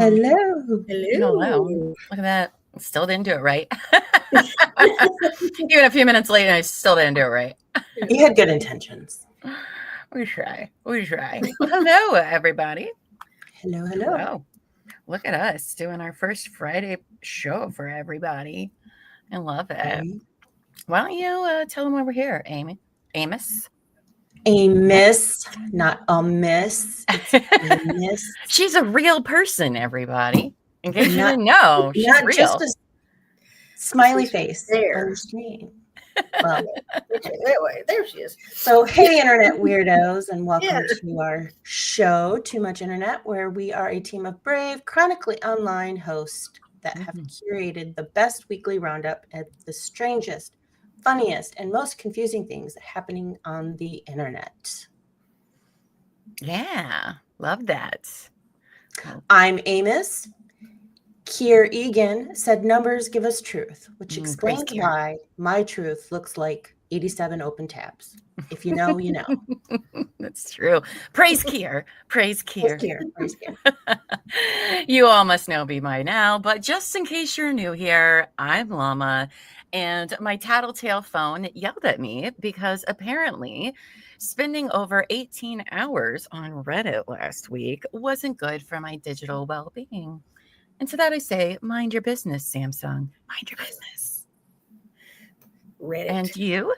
Hello. Hello. Look at that. Still didn't do it right. Even a few minutes later, I still didn't do it right. You had good intentions. We try. Well, hello, everybody. Hello. Wow. Look at us doing our first Friday show for everybody. I love it. Why don't you tell them why we're here, Amos? A miss, not a miss. It's a miss. She's a real person, everybody. In case you didn't know, she's not real. Just a smiley face on the screen. Well, there she is. So, hey, internet weirdos, and welcome to our show, Too Much Internet, where we are a team of brave, chronically online hosts that have curated the best weekly roundup of the strangest, funniest, and most confusing things happening on the internet. Yeah, love that. I'm Amos. Kier Egan said numbers give us truth, which explains why my truth looks like 87 open tabs. If you know, you know. That's true. Praise Kier. Praise Kier. Praise Kier. You all must know me by now, but just in case you're new here, I'm Llama, and my tattletale phone yelled at me because apparently spending over 18 hours on Reddit last week wasn't good for my digital well-being. And to that I say, mind your business, Samsung. Mind your business. Reddit. And you?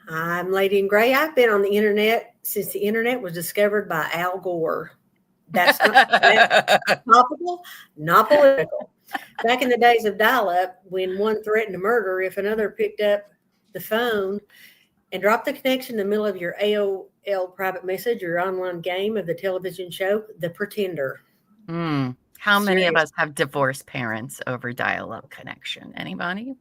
I'm Lady in Gray. I've been on the internet since the internet was discovered by Al Gore. That's not topical, not political. Back in the days of dial-up, when one threatened to murder if another picked up the phone and dropped the connection in the middle of your AOL private message or online game of the television show, The Pretender. How many of us have divorced parents over dial-up connection? Anybody?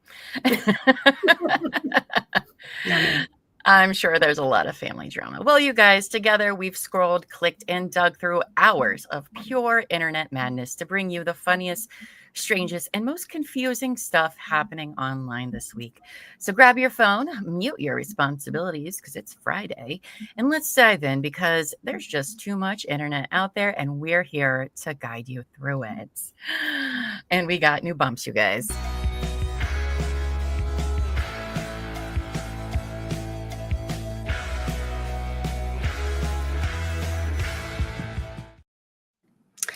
I'm sure there's a lot of family drama. Well, you guys, together we've scrolled, clicked, and dug through hours of pure internet madness to bring you the funniest, strangest, and most confusing stuff happening online this week. So grab your phone, mute your responsibilities because it's Friday, and let's dive in because there's just too much internet out there, and we're here to guide you through it. And we got new bumps, you guys.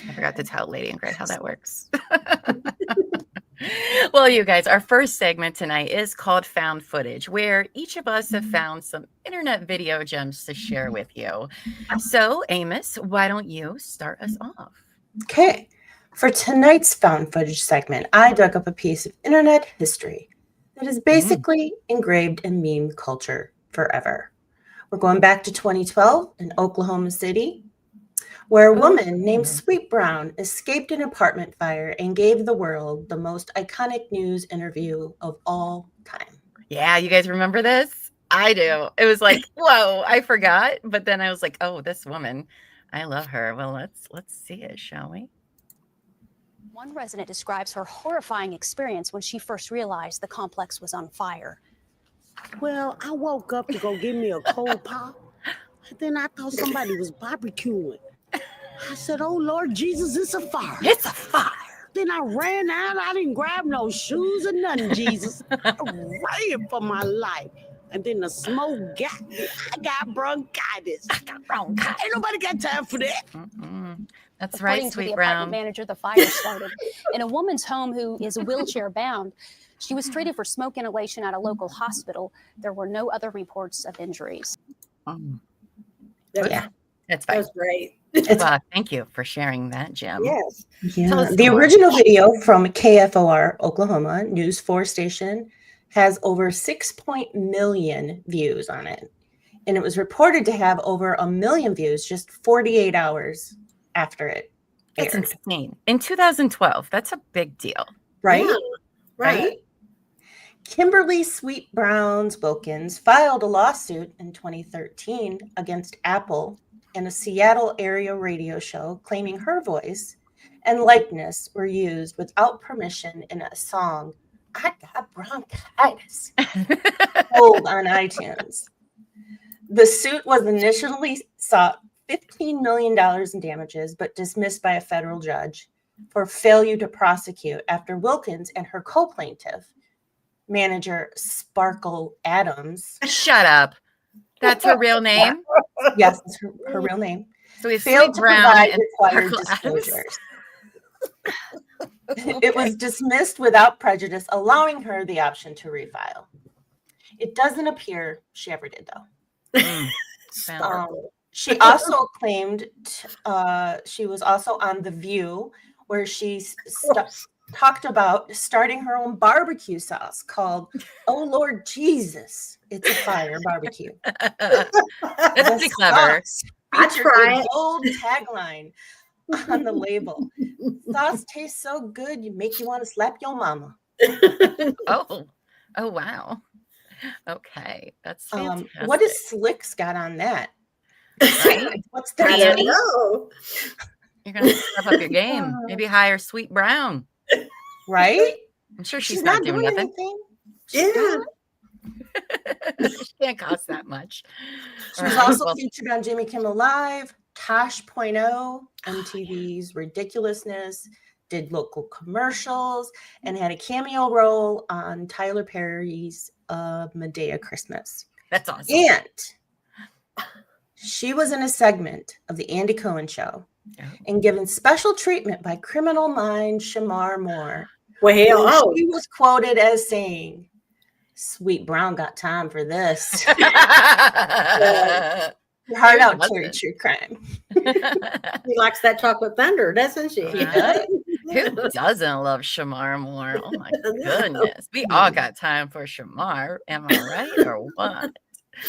I forgot to tell Lady in Gray how that works. Well, you guys, our first segment tonight is called Found Footage, where each of us have found some internet video gems to share with you. So, Amos, why don't you start us off? Okay. For tonight's Found Footage segment, I dug up a piece of internet history that is basically engraved in meme culture forever. We're going back to 2012 in Oklahoma City, where a woman named Sweet Brown escaped an apartment fire and gave the world the most iconic news interview of all time. Yeah, you guys remember this? I do. It was like, whoa, I forgot. But then I was like, oh, this woman, I love her. Well, let's see it, shall we? One resident describes her horrifying experience when she first realized the complex was on fire. Well, I woke up to go get me a cold pop, and then I thought somebody was barbecuing. I said, oh, Lord Jesus, it's a fire. It's a fire. Then I ran out. I didn't grab no shoes or nothing, Jesus. I ran for my life. And then the smoke got me. I got bronchitis. Ain't nobody got time for that. That's According right, to Sweet the Brown. apartment manager, the fire started in a woman's home who is wheelchair bound. She was treated for smoke inhalation at a local hospital. There were no other reports of injuries. Yeah. That's fine. That was great. Well, thank you for sharing that, Jim. Yes. Yeah. The original video from KFOR Oklahoma News 4 station has over 6 million views on it. And it was reported to have over 1 million views just 48 hours after it aired. That's insane. In 2012, that's a big deal. Right? Yeah, Right? Kimberly Sweet Brown Wilkins filed a lawsuit in 2013 against Apple and a Seattle area radio show claiming her voice and likeness were used without permission in a song, I Got Bronchitis, sold on iTunes. The suit was initially sought $15 million in damages, but dismissed by a federal judge. for failure to prosecute after Wilkins and her co-plaintiff, manager Sparkle Adams. Shut up. That's her real name? Yes, it's her real name. So we have Failed Sweet to Brown provide and required Sparkle Adams. disclosures. It was dismissed without prejudice, allowing her the option to refile. It doesn't appear she ever did, though. She also claimed she was also on The View, where she talked about starting her own barbecue sauce called "Oh Lord Jesus, It's a Fire Barbecue." That's pretty clever. I'd try it. Bold tagline on the label: "Sauce tastes so good, you make you want to slap your mama." Oh, wow. Okay, that's fantastic. What has Slicks got on that? Right? What's the I don't know. You're gonna step up your game. Maybe hire Sweet Brown. Right? I'm sure she's not doing nothing. Yeah. She can't cost that much. She was also featured on Jimmy Kimmel Live, Tosh.0, MTV's Ridiculousness, did local commercials, and had a cameo role on Tyler Perry's Medea Christmas. That's awesome. And she was in a segment of the Andy Cohen Show and given special treatment by Criminal Minds Shamar Moore. Well, she was quoted as saying, "Sweet Brown got time for this." Hard out, Terry True Crime. She likes that chocolate thunder, doesn't she? Right? Who doesn't love Shamar Moore? Oh my goodness. We all got time for Shamar. Am I right or what?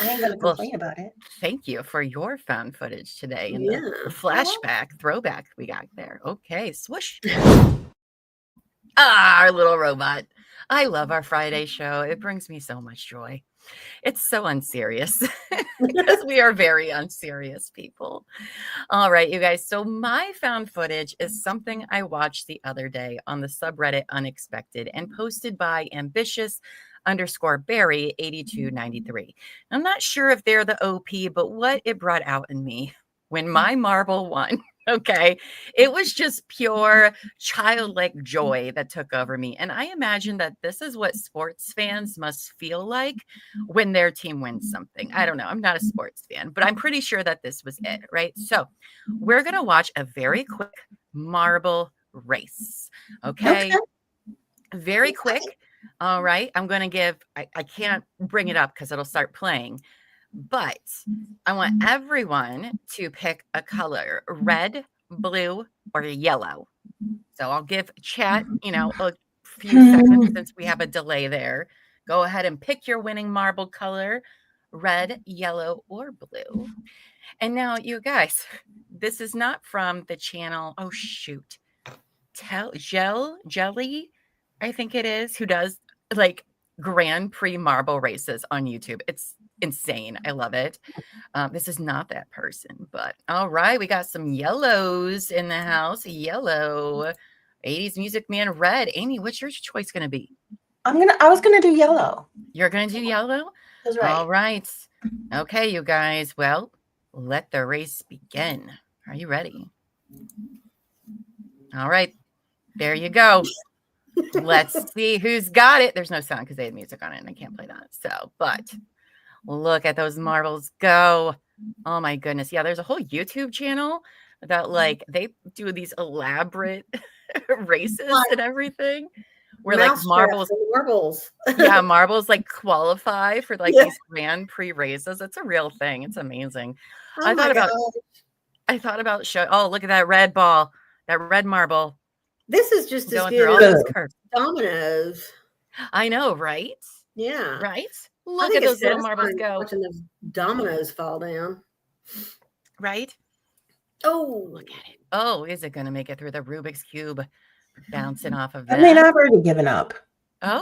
I ain't gonna complain about it. Thank you for your found footage today and the flashback throwback we got there. Okay, swoosh. Our little robot. I love our Friday show. It brings me so much joy. It's so unserious because we are very unserious people. All right, you guys. So my found footage is something I watched the other day on the subreddit Unexpected and posted by ambitious_Barry 8293. I'm not sure if they're the OP, but what it brought out in me when my marble won. Okay. It was just pure childlike joy that took over me. And I imagine that this is what sports fans must feel like when their team wins something. I don't know. I'm not a sports fan, but I'm pretty sure that this was it, right? So we're going to watch a very quick marble race. Okay. Very quick. All right. I'm going to give, I can't bring it up because it'll start playing. But I want everyone to pick a color, red, blue, or yellow. So I'll give chat, a few seconds since we have a delay there. Go ahead and pick your winning marble color, red, yellow, or blue. And now, you guys, this is not from the channel. Oh, shoot. Jelly, I think it is, who does like Grand Prix marble races on YouTube. It's insane. I love it. This is not that person, but all right. We got some yellows in the house. Yellow, 80s Music Man, red. Amy, what's your choice going to be? I was going to do yellow. You're going to do yellow? That's right. All right. Okay, you guys. Well, let the race begin. Are you ready? All right. There you go. Let's see who's got it. There's no sound because they had music on it and I can't play that. So, but look at those marbles go. Oh my goodness. Yeah, there's a whole YouTube channel that like they do these elaborate races and everything. Where like marbles. Yeah, marbles like qualify for like these Grand Prix races. It's a real thing. It's amazing. I thought about show. Oh, look at that red ball, that red marble. This is just as good as dominoes. I know, right? Yeah. Right? Look at those little marbles go. Watching those dominoes fall down. Right? Oh. Look at it. Oh, is it going to make it through the Rubik's Cube? Bouncing off of that. I mean, I've already given up. Oh,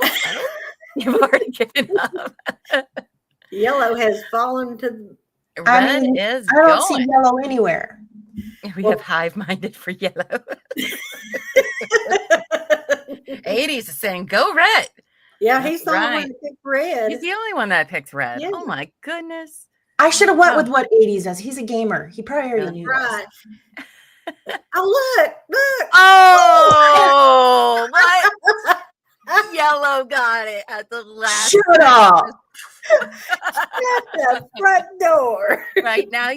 you've already given up. Yellow has fallen to... Red is I don't see yellow anywhere. We have hive-minded for yellow. 80s is saying, go red. Yeah, he's the only one that picked red. He's the only one that picked red. Yeah. Oh, my goodness. I should have went with what 80s does. He's a gamer. He probably already knew right. Oh, look. Oh, what? Yellow got it at the last. Shut up. At the front door. Right now,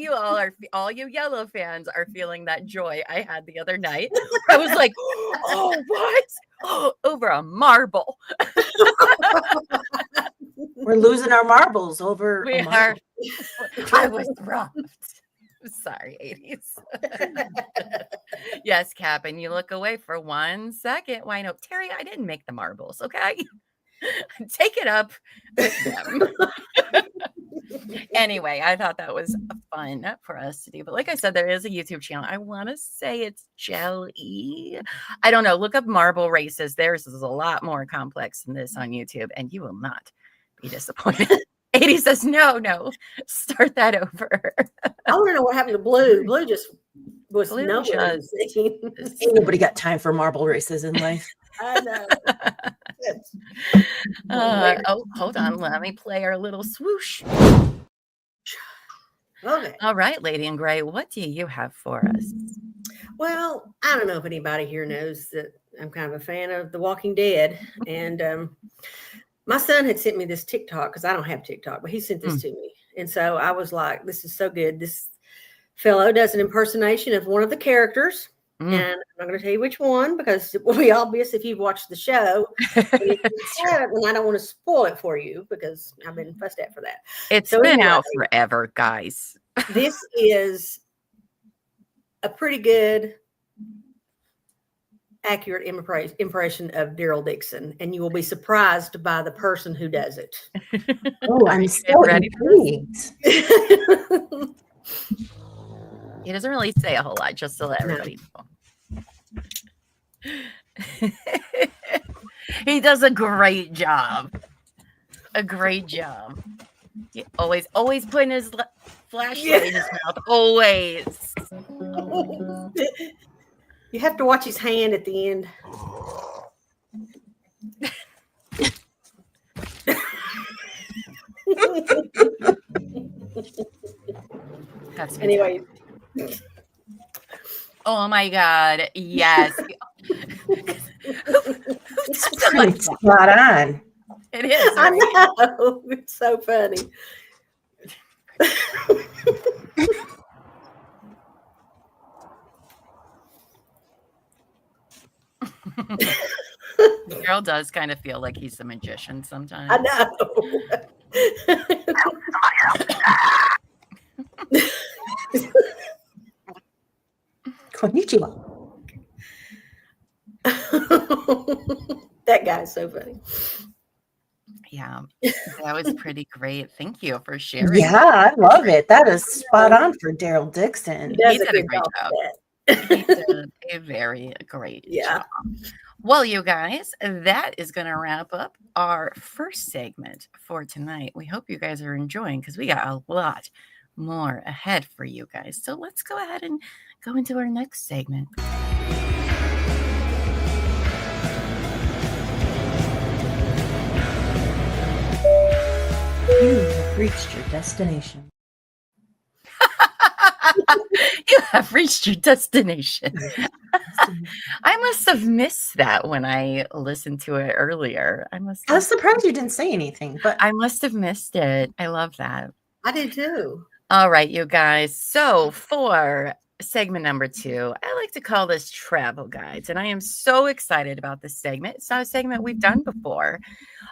all you yellow fans are feeling that joy I had the other night. I was like, oh, what? Oh, over a marble. We're losing our marbles over. We a marble. I was robbed. Sorry, 80s. Yes, Cap, and you look away for 1 second. Why no? Terry, I didn't make the marbles, okay? Take it up with them. Anyway, I thought that was fun for us to do. But like I said, there is a YouTube channel. I want to say it's Jelly. I don't know. Look up marble races. Theirs is a lot more complex than this on YouTube, and you will not be disappointed. 80 says, no, start that over. I want to know what happened to Blue. Blue just was Blue nowhere. just- Ain't nobody got time for marble races in life. I know. Oh, hold on. Let me play our little swoosh. Okay. All right, Lady in Gray, what do you have for us? Well, I don't know if anybody here knows that I'm kind of a fan of The Walking Dead. And my son had sent me this TikTok because I don't have TikTok, but he sent this to me. And so I was like, this is so good. This fellow does an impersonation of one of the characters. And I'm not going to tell you which one because it will be obvious if you've watched the show. And I don't want to spoil it for you because I've been fussed at for that. It's So been anyway, out forever, guys. This is a pretty good, accurate impression of Daryl Dixon, and you will be surprised by the person who does it. Oh, I'm so ready for intrigued. He doesn't really say a whole lot, just to let everybody know. He does a great job. A great job. He always putting his flashlight in his mouth. Always. You have to watch his hand at the end. That's Anyway, oh my God. Yes. Pretty spot on. It is. I Right? know. It's so funny. Daryl does kind of feel like he's a magician sometimes. I know. Konnichiwa. That guy's so funny. Yeah, that was pretty great. Thank you for sharing. Yeah, I love it. That is spot on for Daryl Dixon. He does He did a good great job. with He did a very great Yeah. job. Well, you guys, that is going to wrap up our first segment for tonight. We hope you guys are enjoying because we got a lot more ahead for you guys. So let's go ahead and go into our next segment. You have reached your destination. You have reached your destination. I must have missed that when I listened to it earlier. I was surprised you didn't say anything, but I must have missed it. I love that. I did too. All right, you guys. So for segment number 2, I like to call this travel guides, and I am so excited about this segment. It's not a segment we've done before.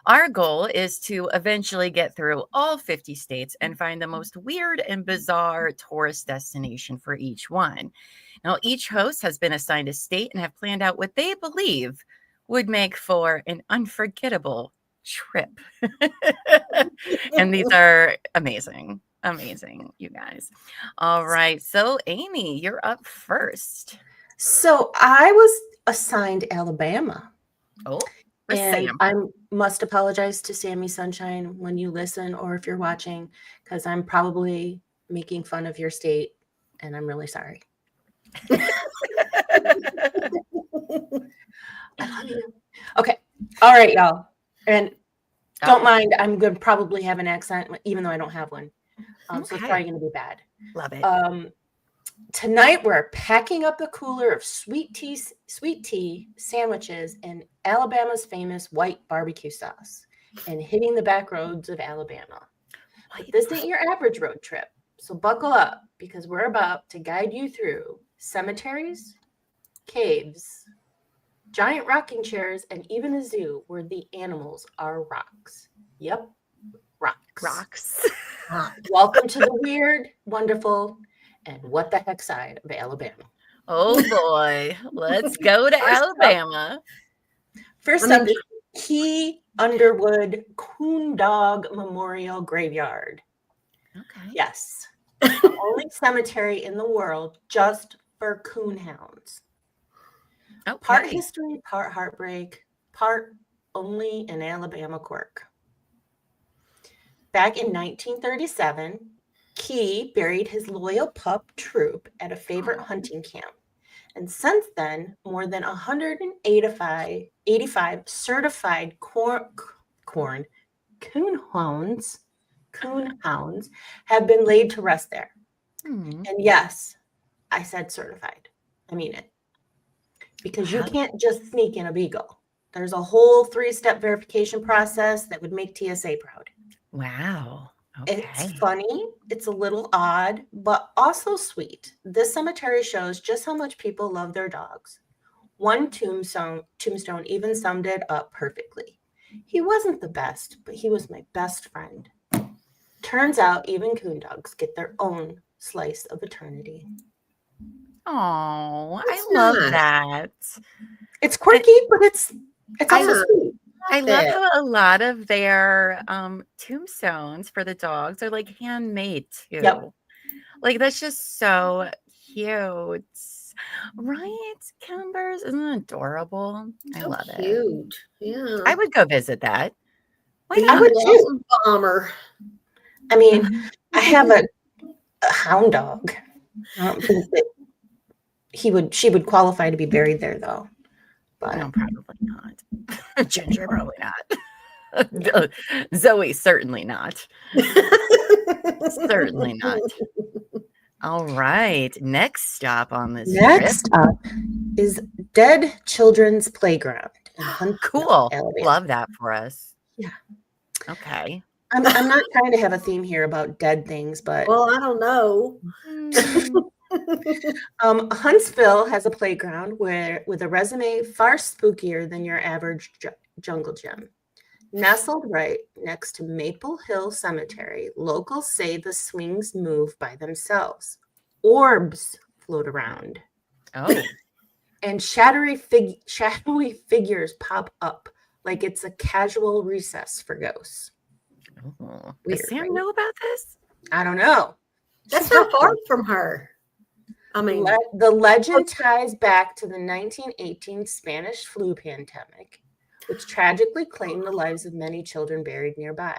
Our goal is to eventually get through all 50 states and find the most weird and bizarre tourist destination for each one. Now, each host has been assigned a state and have planned out what they believe would make for an unforgettable trip. And these are amazing. Amazing, you guys. All right. So, Amy, you're up first. so I was assigned Alabama. Oh, And Sam. I must apologize to Sammy Sunshine when you listen or if you're watching, because I'm probably making fun of your state, and I'm really sorry. I love you. Okay. All right, y'all. And don't mind, I'm going to probably have an accent, even though I don't have one. So it's Okay. probably going to be bad. Love it. Tonight, we're packing up the cooler of sweet tea sandwiches and Alabama's famous white barbecue sauce and hitting the back roads of Alabama. But this ain't your average road trip, so buckle up because we're about to guide you through cemeteries, caves, giant rocking chairs, and even a zoo where the animals are rocks. Yep, rocks. Welcome to the weird, wonderful, and what the heck side of Alabama. Oh boy, let's go to Alabama. First up, Key Underwood Coon Dog Memorial Graveyard. Okay. Yes. The only cemetery in the world just for coonhounds. Okay. Part history, part heartbreak, part only an Alabama quirk. Back in 1937, Key buried his loyal pup Troop at a favorite hunting camp. And since then, more than 185 certified coonhounds have been laid to rest there. Hmm. And yes, I said certified. I mean it. Because you can't just sneak in a beagle. There's a whole 3-step verification process that would make TSA proud. Wow. Okay. It's funny, it's a little odd, but also sweet. This cemetery shows just how much people love their dogs. One tombstone even summed it up perfectly. He wasn't the best, but he was my best friend. Turns out even coon dogs get their own slice of eternity. Oh, That's I love nice. that. It's quirky, but it's also sweet. I love how a lot of their tombstones for the dogs are like handmade too. Yep. Like that's just so cute. Right, Kimbers? Isn't it adorable? I love it. Cute. Yeah. I would go visit that. Why Be I not? would a too. bomber. I mean, I have a hound dog. I don't think that she would qualify to be buried there though. But No, probably not. Ginger, probably not. Zoe, certainly not. Certainly not. All right. Next stop on this next trip. up is Dead Children's Playground in Huntsville, Cool. Alabama. Love that for us. Yeah. Okay. I'm not trying to have a theme here about dead things, but Well, I don't know. Huntsville has a playground with a resume far spookier than your average jungle gym. Nestled right next to Maple Hill Cemetery, locals say the swings move by themselves. Orbs float around. Oh. And shadowy figures pop up like it's a casual recess for ghosts. Oh. Weird, Does Sam right? know about this? I don't know. That's not far from her. I mean, The legend ties back to the 1918 Spanish flu pandemic, which tragically claimed the lives of many children buried nearby.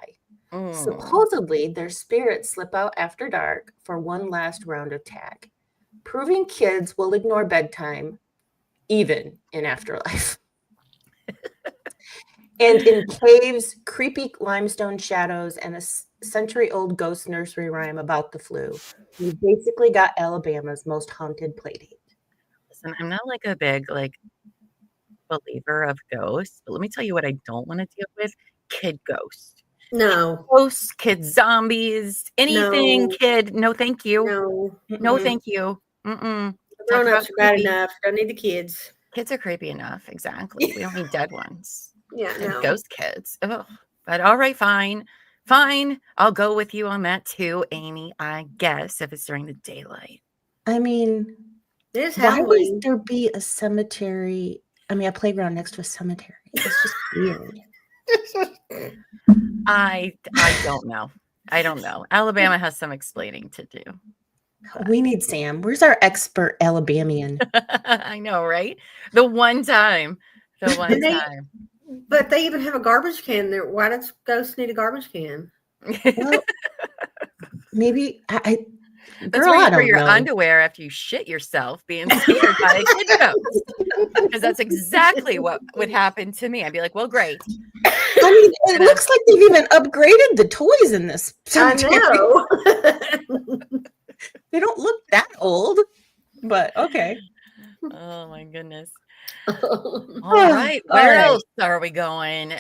Supposedly, their spirits slip out after dark for one last round of tag, proving kids will ignore bedtime, even in afterlife. And in caves, creepy limestone shadows, and a century-old ghost nursery rhyme about the flu, you basically got Alabama's most haunted playdate. Listen, I'm not like a big believer of ghosts, but let me tell you what I don't want to deal with: kid ghosts. no. Ghosts, kid zombies, anything No. kid. No, thank you. No. No, Mm-mm. thank you. Mm-mm. Grown Talk ups are bad creepy. enough. Don't need the kids. Kids are creepy enough. Exactly. We don't need dead ones. Yeah, And no. ghost kids. Ugh. But all right, fine. Fine. I'll go with you on that too, Amy. I guess if it's during the daylight. I mean, There's why Halloween. would there be a cemetery? I mean, a playground next to a cemetery. It's just weird. I don't know. I don't know. Alabama has some explaining to do. We need Sam. Where's our expert Alabamian? I know, right? The one time. The one And they- time. But they even have a garbage can there. Why does ghosts need a garbage can? Well, maybe I That's girl, where you I throw don't your know. underwear after you shit yourself being scared by a kid ghost. Because that's exactly what would happen to me. I'd be like, well, great. I mean, it looks like they've even upgraded the toys in this I cemetery. know. They don't look that old. but okay. Oh my goodness. Oh, All right. All Where right. else are we going?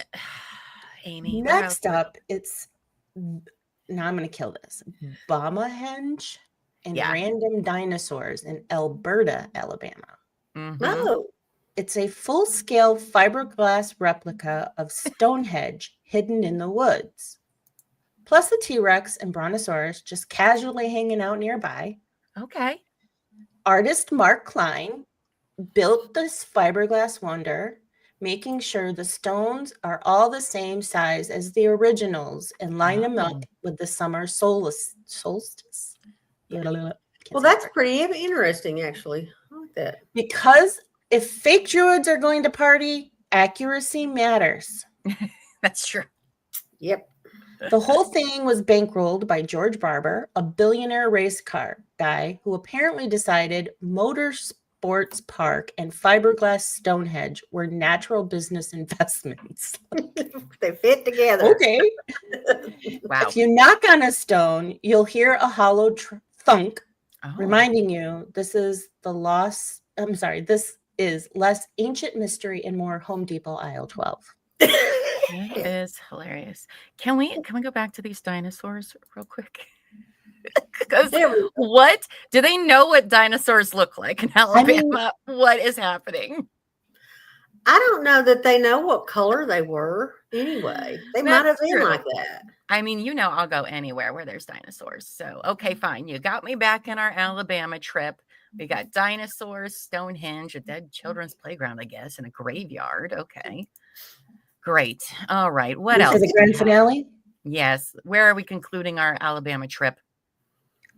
Amy, where else? Next up, it's now I'm going to kill this. Henge and Yeah. random dinosaurs in Alberta, Alabama. Mhm. no. It's a full-scale fiberglass replica of Stonehenge hidden in the woods. Plus a T-Rex and Brontosaurus just casually hanging out nearby. Okay. Artist Mark Klein built this fiberglass wonder, making sure the stones are all the same size as the originals and line them up with the summer solstice. Well, that's pretty interesting, actually. I like that. Because if fake druids are going to party, accuracy matters. That's true. Yep. The whole thing was bankrolled by George Barber, a billionaire race car guy who apparently decided Motorsports Park and fiberglass Stonehenge were natural business investments. They fit together. Okay. Wow. If you knock on a stone, you'll hear a hollow thunk, Oh. reminding you this is less ancient mystery and more Home Depot aisle 12. That is hilarious. Can we go back to these dinosaurs real quick? Because what do they know what dinosaurs look like in Alabama? What is happening? I don't know that they know what color they were anyway. They might have That's been true. like that. I mean, I'll go anywhere where there's dinosaurs. So, okay, fine. You got me back in our Alabama trip. We got dinosaurs, Stonehenge, a dead children's playground, I guess, and a graveyard. Okay. Great. All right. What else? For the grand finale? Yes. Where are we concluding our Alabama trip?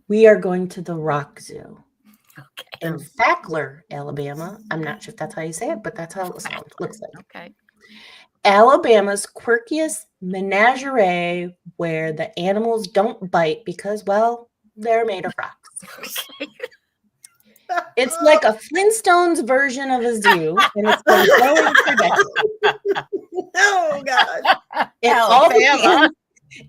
We are going to the Rock Zoo Okay. in Fackler, Alabama. I'm not sure if that's how you say it, but that's how it looks like. Okay. Alabama's quirkiest menagerie where the animals don't bite because, well, they're made of rocks. Okay. It's like a Flintstones version of a zoo, and it's been growing for decades. Oh, God. It all began Alabama.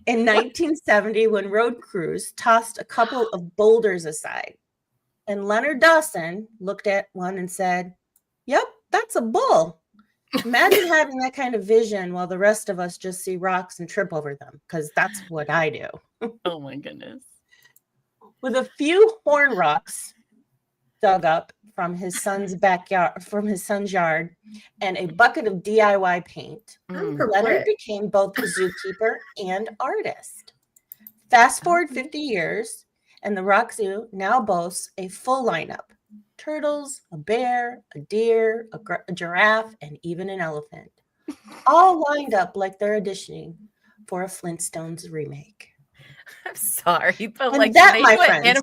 in 1970 when road crews tossed a couple of boulders aside. And Leonard Dawson looked at one and said, "Yep, that's a bull." Imagine having that kind of vision while the rest of us just see rocks and trip over them, because that's what I do. Oh, my goodness. With a few horn rocks dug up from his son's yard, and a bucket of DIY paint, Leonard became both a zookeeper and artist. Fast forward 50 years, and the Rock Zoo now boasts a full lineup: turtles, a bear, a deer, a giraffe, and even an elephant, all lined up like they're auditioning for a Flintstones remake. I'm sorry, but And like, that, my friends,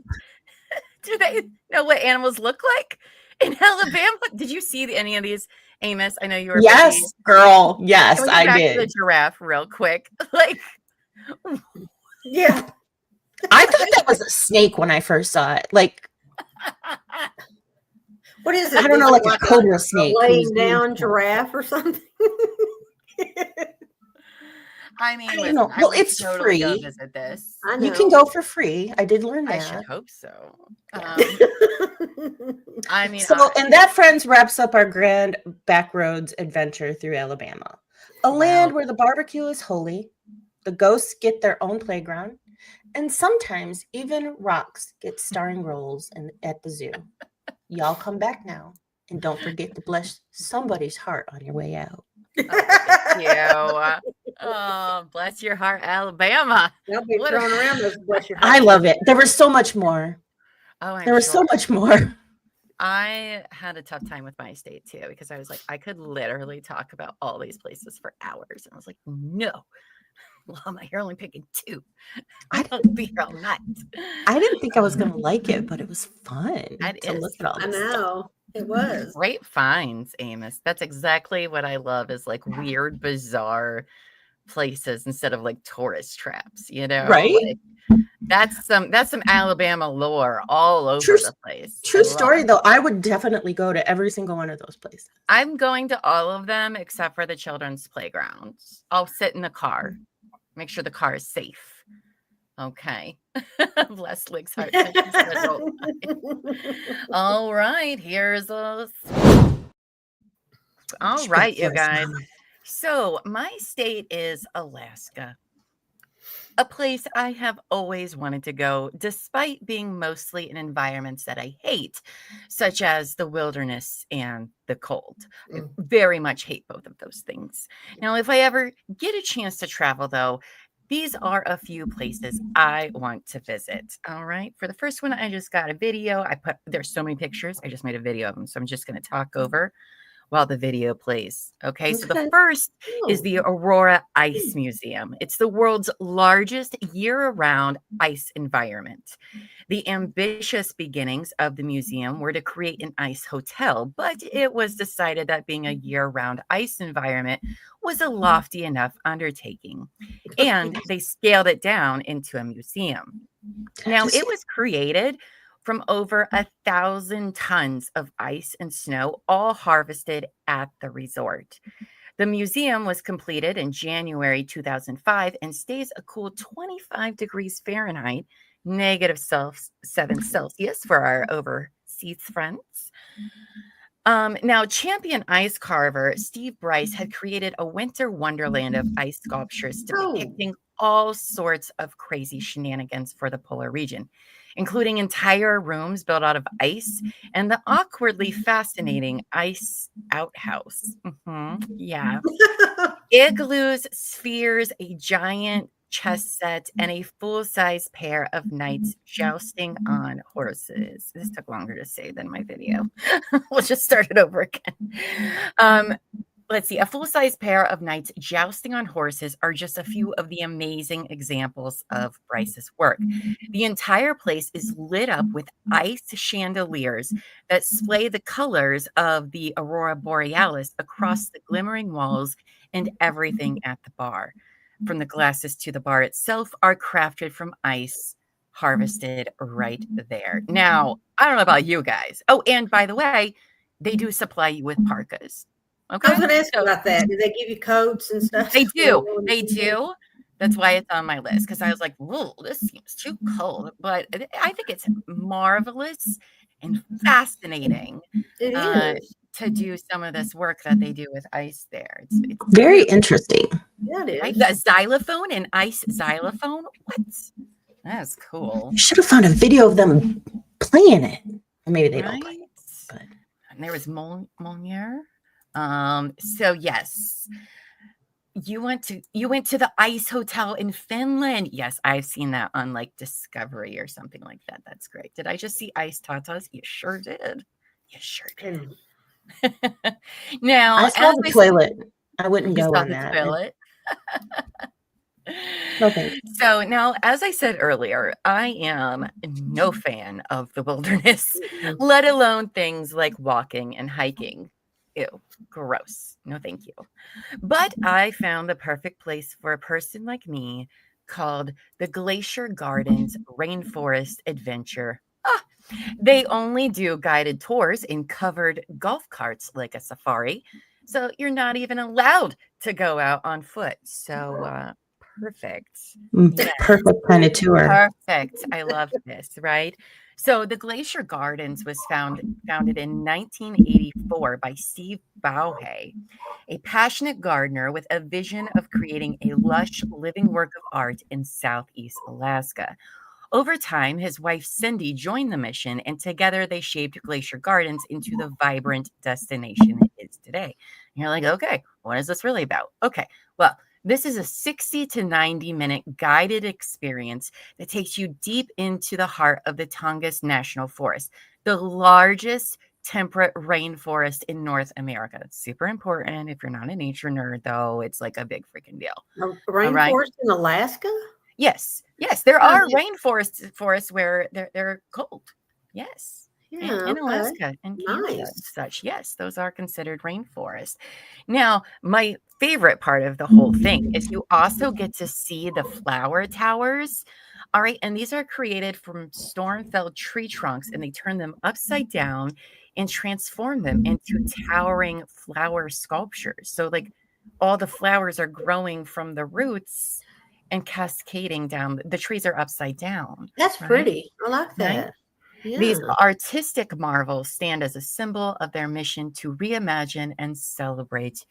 do they know what animals look like in Alabama? Did you see any of these, Amos? I know you were. Yes, busy. girl. Yes, Can we go I back did. to the giraffe real quick. Like, Yeah. I thought that was a snake when I first saw it. Like, What is it? I don't know, Is it like a cobra snake. laying down giraffe or something? I mean, I don't listen, know. I Well, would it's totally go free. visit this. I know. You can go for free. I did learn I that. should hope so. Yeah. I mean, And that, friends, wraps up our grand backroads adventure through Alabama, a land where the barbecue is holy, the ghosts get their own playground, and sometimes even rocks get starring roles at the zoo. Y'all come back now, and don't forget to bless somebody's heart on your way out. Oh, bless your heart, Alabama. They'll be throwing around those bless your I heart. love it. There was so much more. Oh, I'm There was sure. so much more. I had a tough time with my state too, because I was like, I could literally talk about all these places for hours. And I was like, no, Llama, you're only picking two. I don't be here all night. I didn't think I was going to like it, but it was fun to look at all I this stuff. know. It was. Great finds, Amos. That's exactly what I love, is like weird, bizarre places instead of like tourist traps, Right? Like, that's some Alabama lore all over the place. True story, though. I would definitely go to every single one of those places. I'm going to all of them except for the children's playgrounds. I'll sit in the car, make sure the car is safe. Okay. Bless Lick's heart. All right. Here's a. All right, you guys. So my state is Alaska. A place I have always wanted to go, despite being mostly in environments that I hate, such as the wilderness and the cold. I very much hate both of those things. Now, if I ever get a chance to travel, though, these are a few places I want to visit. All right. For the first one, I just got a video. There's so many pictures. I just made a video of them. So I'm just going to talk over while the video plays. Okay, so the first is the Aurora Ice Museum. It's the world's largest year-round ice environment. The ambitious beginnings of the museum were to create an ice hotel, but it was decided that being a year-round ice environment was a lofty enough undertaking, and they scaled it down into a museum. Now, it was created from over 1,000 tons of ice and snow, all harvested at the resort. The museum was completed in January 2005 and stays a cool 25 degrees Fahrenheit, -7 Celsius for our overseas friends. Now, champion ice carver Steve Bryce had created a winter wonderland of ice sculptures depicting all sorts of crazy shenanigans for the polar region, including entire rooms built out of ice and the awkwardly fascinating ice outhouse. Yeah. Igloos, spheres, a giant chess set, and a full-size pair of knights jousting on horses. This took longer to say than my video. We'll just start it over again. Let's see. A full-size pair of knights jousting on horses are just a few of the amazing examples of Bryce's work. The entire place is lit up with ice chandeliers that splay the colors of the aurora borealis across the glimmering walls and everything at the bar. From the glasses to the bar itself are crafted from ice harvested right there. Now, I don't know about you guys. Oh, and by the way, they do supply you with parkas. Okay. I was going to ask you about that. Do they give you coats and stuff? They do. They do. That's why it's on my list, because I was like, whoa, this seems too cold. But I think it's marvelous and fascinating to do some of this work that they do with ice there. It's very interesting. Yeah, it is. Right? The xylophone, an ice xylophone. What? That's cool. You should have found a video of them playing it. Or maybe they don't play it. But. And there was Monier. So yes, you went to the ice hotel in Finland. Yes, I've seen that on like Discovery or something like that. That's great. Did I just see ice tatas? You sure did. You sure did. Now I saw the toilet. I wouldn't go on that. Toilet. Okay. So now, as I said earlier, I am no fan of the wilderness, let alone things like walking and hiking. Ew, gross. No, thank you. But I found the perfect place for a person like me called the Glacier Gardens Rainforest Adventure. They only do guided tours in covered golf carts like a safari. So you're not even allowed to go out on foot. So perfect. Yes. Perfect kind of tour. Perfect. I love this, right? So the Glacier Gardens was founded in 1984 by Steve Bauhe, a passionate gardener with a vision of creating a lush living work of art in Southeast Alaska. Over time, his wife Cindy joined the mission, and together they shaped Glacier Gardens into the vibrant destination it is today. And you're like, okay, what is this really about? Okay, well, this is a 60 to 90 minute guided experience that takes you deep into the heart of the Tongass National Forest, the largest temperate rainforest in North America. It's super important. If you're not a nature nerd, though, it's like a big freaking deal. A rainforest in Alaska? Yes. There are forests where they're cold. Yes. Yeah, in Alaska and Canada and such. Yes, those are considered rainforests. Now, my favorite part of the whole thing is you also get to see the flower towers. All right. And these are created from storm-felled tree trunks, and they turn them upside down and transform them into towering flower sculptures. So like all the flowers are growing from the roots, and cascading down. The trees are upside down. That's right? pretty. I like Right? that. Yeah. These artistic marvels stand as a symbol of their mission to reimagine and celebrate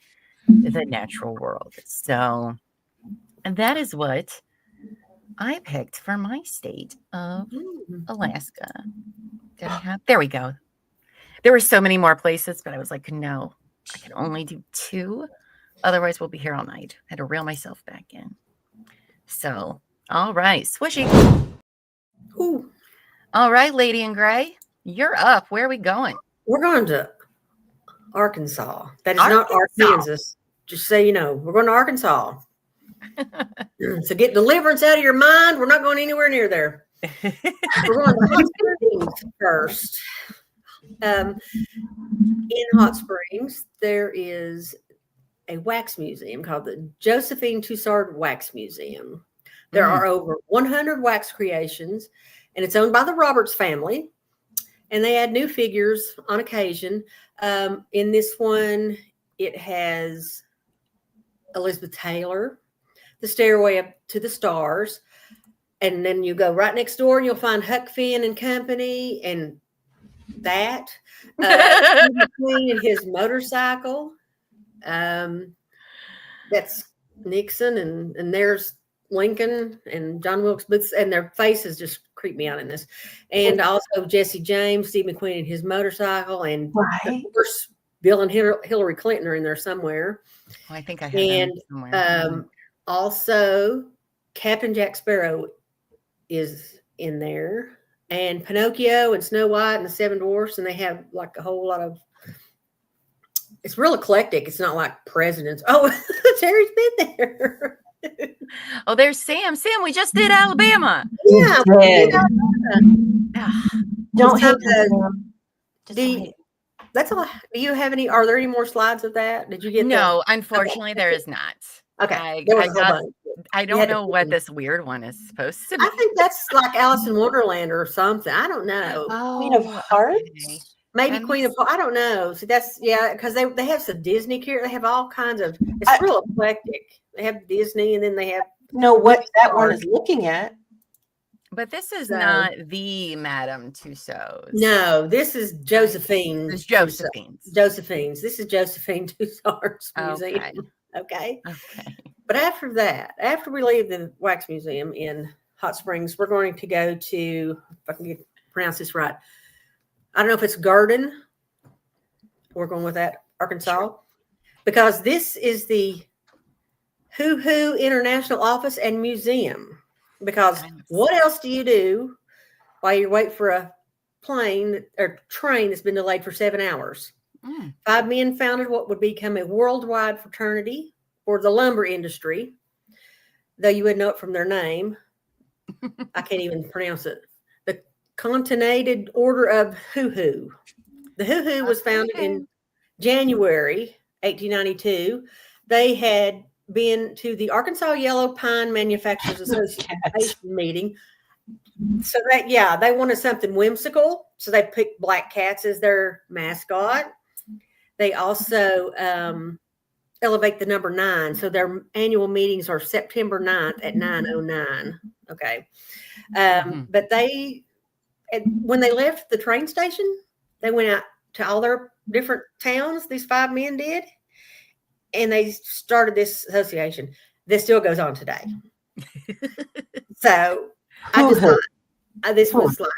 the natural world. So, and that is what I picked for my state of Alaska. Did I have? There we go. There were so many more places, but I was like, no, I can only do 2. Otherwise, we'll be here all night. I had to reel myself back in. So, all right, Swishy. Ooh. All right, Lady in Gray, you're up. Where are we going? We're going to Arkansas. That is not Arkansas. Just so you know, we're going to Arkansas. So get deliverance out of your mind. We're not going anywhere near there. We're going to Hot Springs first. In Hot Springs, there is a wax museum called the Josephine Toussard Wax Museum. There are over 100 wax creations, and it's owned by the Roberts family. And they add new figures on occasion. In this one, it has Elizabeth Taylor, The Stairway Up to the Stars. And then you go right next door and you'll find Huck Finn and Company and that. Queen and his motorcycle. That's Nixon and there's Lincoln and John Wilkes Booth, and their faces just creep me out in this. And also Jesse James, Steve McQueen and his motorcycle, and of course Bill and Hillary Clinton are in there somewhere. Oh, I think I have them somewhere. Also Captain Jack Sparrow is in there, and Pinocchio and Snow White and the Seven Dwarfs, and they have like a whole lot of. It's real eclectic. It's not like presidents. Oh, Terry's been there. Oh, there's Sam. Sam, we just did Alabama. Yeah. Don't hate That's all. Do you have any? Are there any more slides of that? Did you get? No, unfortunately, there is not. Okay. I don't know what this weird one is supposed to be. I think that's like Alice in Wonderland or something. I don't know. Queen of Hearts. Okay. Maybe Queen of. I don't know. So that's because they have some Disney characters. They have all kinds of. It's real eclectic. They have Disney, and then they have. Know what that one is looking at. But this is not the Madame Tussauds. No, this is Josephine. It's Josephine's. Josephine's. This is Josephine Toussard's museum. Okay. But after that, after we leave the Wax Museum in Hot Springs, we're going to go to, if I can pronounce this right, I don't know if it's Garden. We're going with that, Arkansas. Because this is the Hoo International Office and Museum. Because what else do you do while you wait for a plane or train that's been delayed for 7 hours? 5 men founded what would become a worldwide fraternity for the lumber industry, though you would know it from their name. I can't even pronounce it. The Continental Order of Hoo. The Hoo was founded in January 1892. They had been to the Arkansas Yellow Pine Manufacturers Association meeting. So they wanted something whimsical. So they picked black cats as their mascot. They also elevate the number 9. So their annual meetings are September 9th at 9:09. Okay. But when they left the train station, they went out to all their different towns, these 5 men did. And they started this association that still goes on today. So I just thought this was like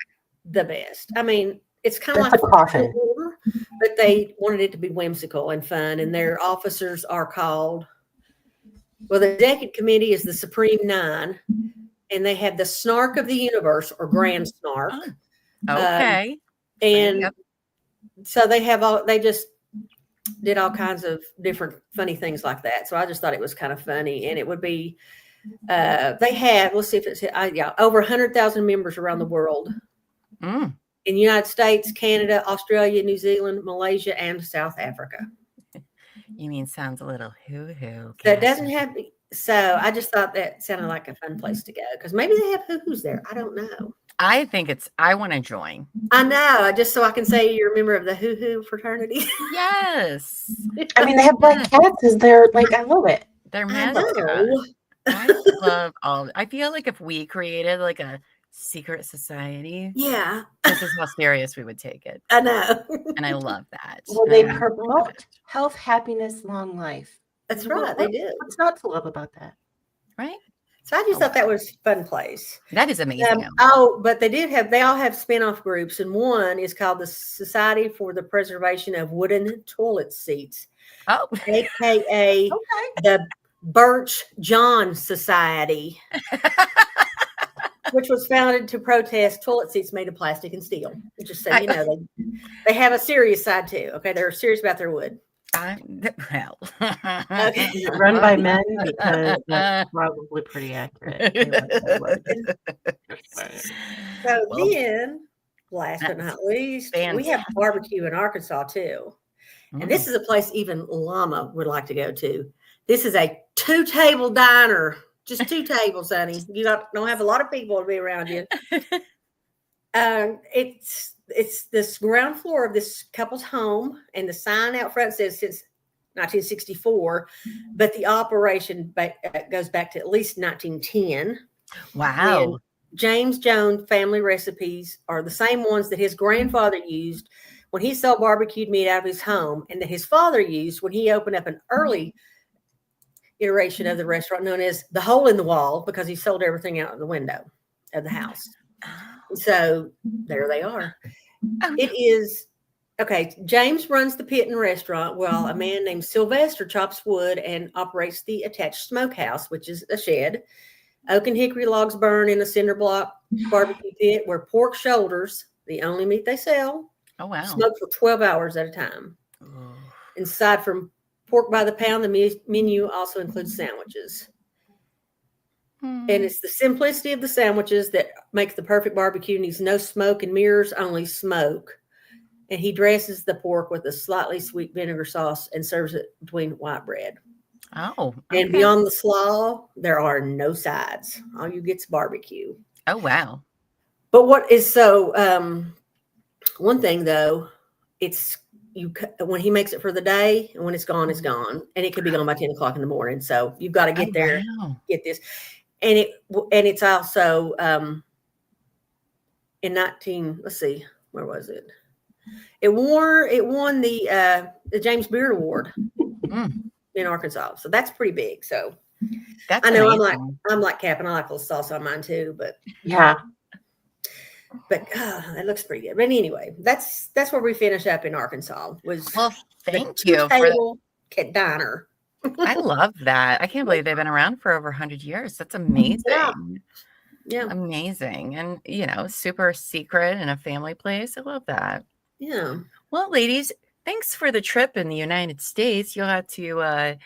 the best. I mean, it's kind of like a coffin, but they wanted it to be whimsical and fun. And their officers are called, the executive committee is the Supreme 9, and they have the Snark of the Universe or Grand Snark. Okay. And so they just did all kinds of different funny things like that. So I just thought it was kind of funny. And it would be, they have, let's see if it's, over 100,000 members around the world. In the United States, Canada, Australia, New Zealand, Malaysia, and South Africa. You mean sounds a little hoo-hoo. That doesn't have, so I just thought that sounded like a fun place to go. Because maybe they have hoo-hoos there. I don't know. I think I want to join. I know, just so I can say you're a member of the hoo-hoo fraternity. Yes. I mean, they have black cats. I love it. They're mascot. I love all. I feel like if we created like a secret society, Yeah, this is how serious we would take it. I know. And I love that. Well, they I love promote that. health, happiness, long life. That's Well, right, they do. What's not to love about that? Right? So I just Oh, thought that wow. was a fun place. That is amazing. But they all have spin-off groups, and one is called the Society for the Preservation of Wooden Toilet Seats, Oh, aka Okay. the Birch John Society, which was founded to protest toilet seats made of plastic and steel. Just so you know, they have a serious side too. Okay, they're serious about their wood. well. Okay. Run by men because that's probably pretty accurate. They like their wood. So Well, then, last but not least, we have fantastic. barbecue in Arkansas too. And Mm. this is a place even Llama would like to go to. This is a 2-table diner, just 2 tables, honey. You don't have a lot of people to be around you. It's this ground floor of this couple's home, and the sign out front says since 1964, but the operation goes back to at least 1910. Wow. And James Jones family recipes are the same ones that his grandfather used when he sold barbecued meat out of his home, and that his father used when he opened up an early iteration of the restaurant known as the Hole in the Wall, because he sold everything out of the window of the house. So there they are. Oh, It is okay. James runs the pit and restaurant, while a man named Sylvester chops wood and operates the attached smokehouse, which is a shed. Oak and hickory logs burn in a cinder block barbecue pit where pork shoulders, the only meat they sell, oh wow. smoke for 12 hours at a time. Oh. Aside from pork by the pound, the menu also includes sandwiches. And it's the simplicity of the sandwiches that makes the perfect barbecue. Needs no smoke and mirrors, only smoke. And he dresses the pork with a slightly sweet vinegar sauce and serves it between white bread. Oh, okay. And beyond the slaw, there are no sides. All you get's barbecue. Oh, wow. But what is so one thing though, it's when he makes it for the day, and when it's gone, and it could be gone by 10 o'clock in the morning. So you've got to get there, Wow. get this, and it's also in 19. Let's see, where was it? It won the James Beard Award in Arkansas. So that's pretty big. So That's I know amazing. I'm like Cap, and I like a little sauce on mine too, but Yeah. it looks pretty good. But anyway, that's where we finish up in Arkansas. Was Well, thank the you for two-table diner. I love that. I can't believe they've been around for over 100 years. That's amazing. Yeah. Amazing. And, super secret and a family place. I love that. Yeah. Well, ladies, thanks for the trip in the United States. You'll have to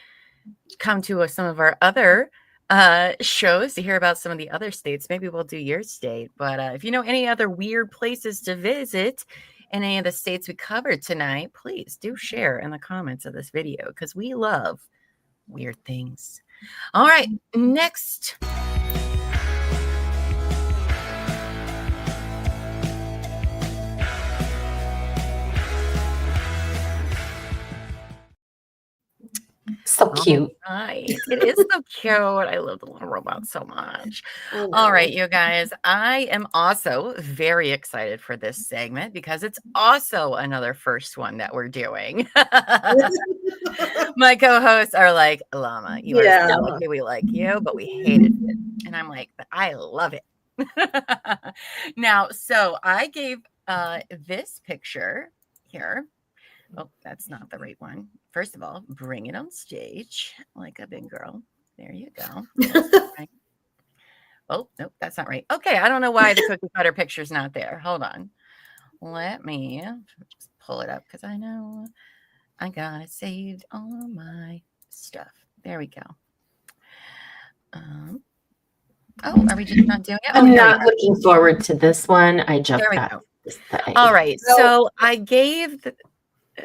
come to some of our other shows to hear about some of the other states. Maybe we'll do your state. But if you know any other weird places to visit in any of the states we covered tonight, please do share in the comments of this video, because we love weird things. All right, next. So cute. Right. It is so cute. I love the little robot so much. All right, you guys. I am also very excited for this segment because it's also another first one that we're doing. My co-hosts are like, Llama, you are so lucky we like you, but we hated it. And I'm like, but I love it. Now, so I gave this picture here. Oh, that's not the right one. First of all, bring it on stage like a big girl. There you go. Right. Oh, nope, that's not right. Okay, I don't know why the cookie cutter picture's not there. Hold on. Let me just pull it up because I know I got it saved on my stuff. There we go. Oh, are we just not doing it? I'm not looking forward to this one. I jumped past this thing. All right, so I gave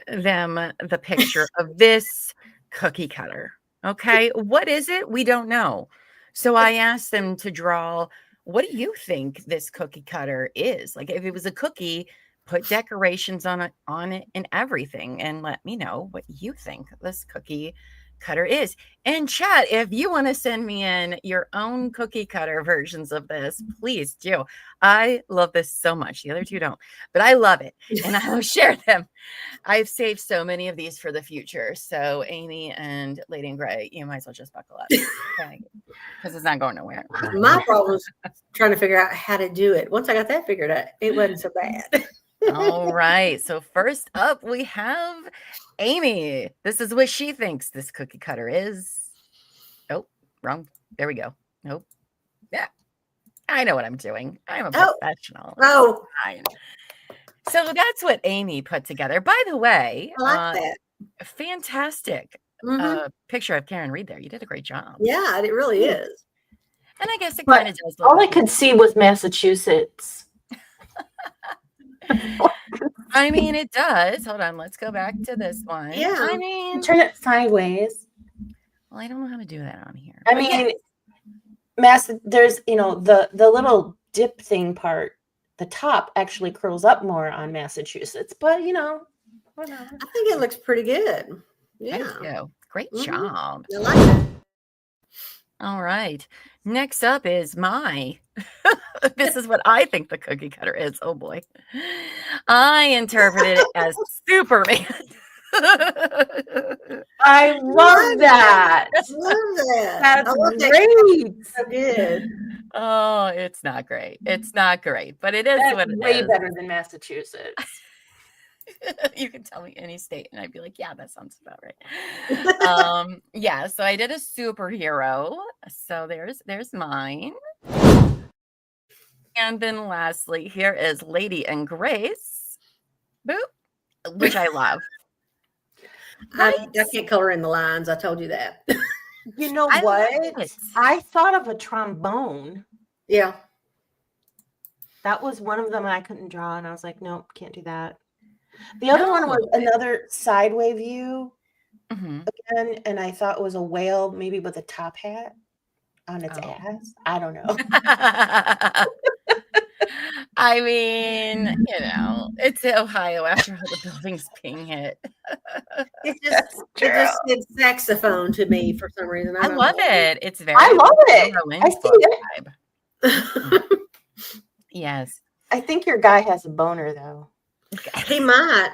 them the picture of this cookie cutter. Okay, what is it? We don't know. So I asked them to draw, what do you think this cookie cutter is? Like, if it was a cookie, put decorations on it and everything, and let me know what you think this cookie cutter is. In chat, if you want to send me in your own cookie cutter versions of this, please do. I love this so much. The other two don't, but I love it, and I will share them. I've saved so many of these for the future. So Amy and Lady in Gray, you might as well just buckle up, because it's not going nowhere. My problem was trying to figure out how to do it. Once I got that figured out, it wasn't so bad. All right. So first up, we have Amy. This is what she thinks this cookie cutter is. Oh, wrong. There we go. Nope. Yeah. I know what I'm doing. I'm a professional. Oh. Fine. So that's what Amy put together. By the way, I like that. Fantastic picture of Karen Reed there. You did a great job. Yeah, it really is. And I guess it kind of does look all I could see was Massachusetts. I mean, it does. Hold on. Let's go back to this one. Yeah. I mean, Turn it sideways. well, I don't know how to do that on here. I mean, there's, the little dip thing part, the top actually curls up more on Massachusetts, but whatever. I think it looks pretty good. Yeah. Thank you. Great job. I like it. All right. Next up is this is what I think the cookie cutter is. Oh boy. I interpreted it as Superman. I love that. Love that. That's I love that. great. So good. Oh, it's not great. It's not great, but it is That's what it way is. better than Massachusetts. You can tell me any state and I'd be like, yeah, that sounds about right. Yeah, so I did a superhero. So there's mine. And then lastly, here is Lady and Grace. Boop. Which I love. I can't color in the lines. I told you that. You know I what? love it. I thought of a trombone. Yeah. That was one of them I couldn't draw, and I was like, nope, can't do that. The other one was another sideway view again, and I thought it was a whale, maybe with a top hat on its ass. I don't know. I mean, it's Ohio after all the buildings being hit. It just did saxophone to me for some reason. I love it. It's very I love it. I see it. Yes. I think your guy has a boner, though. He might.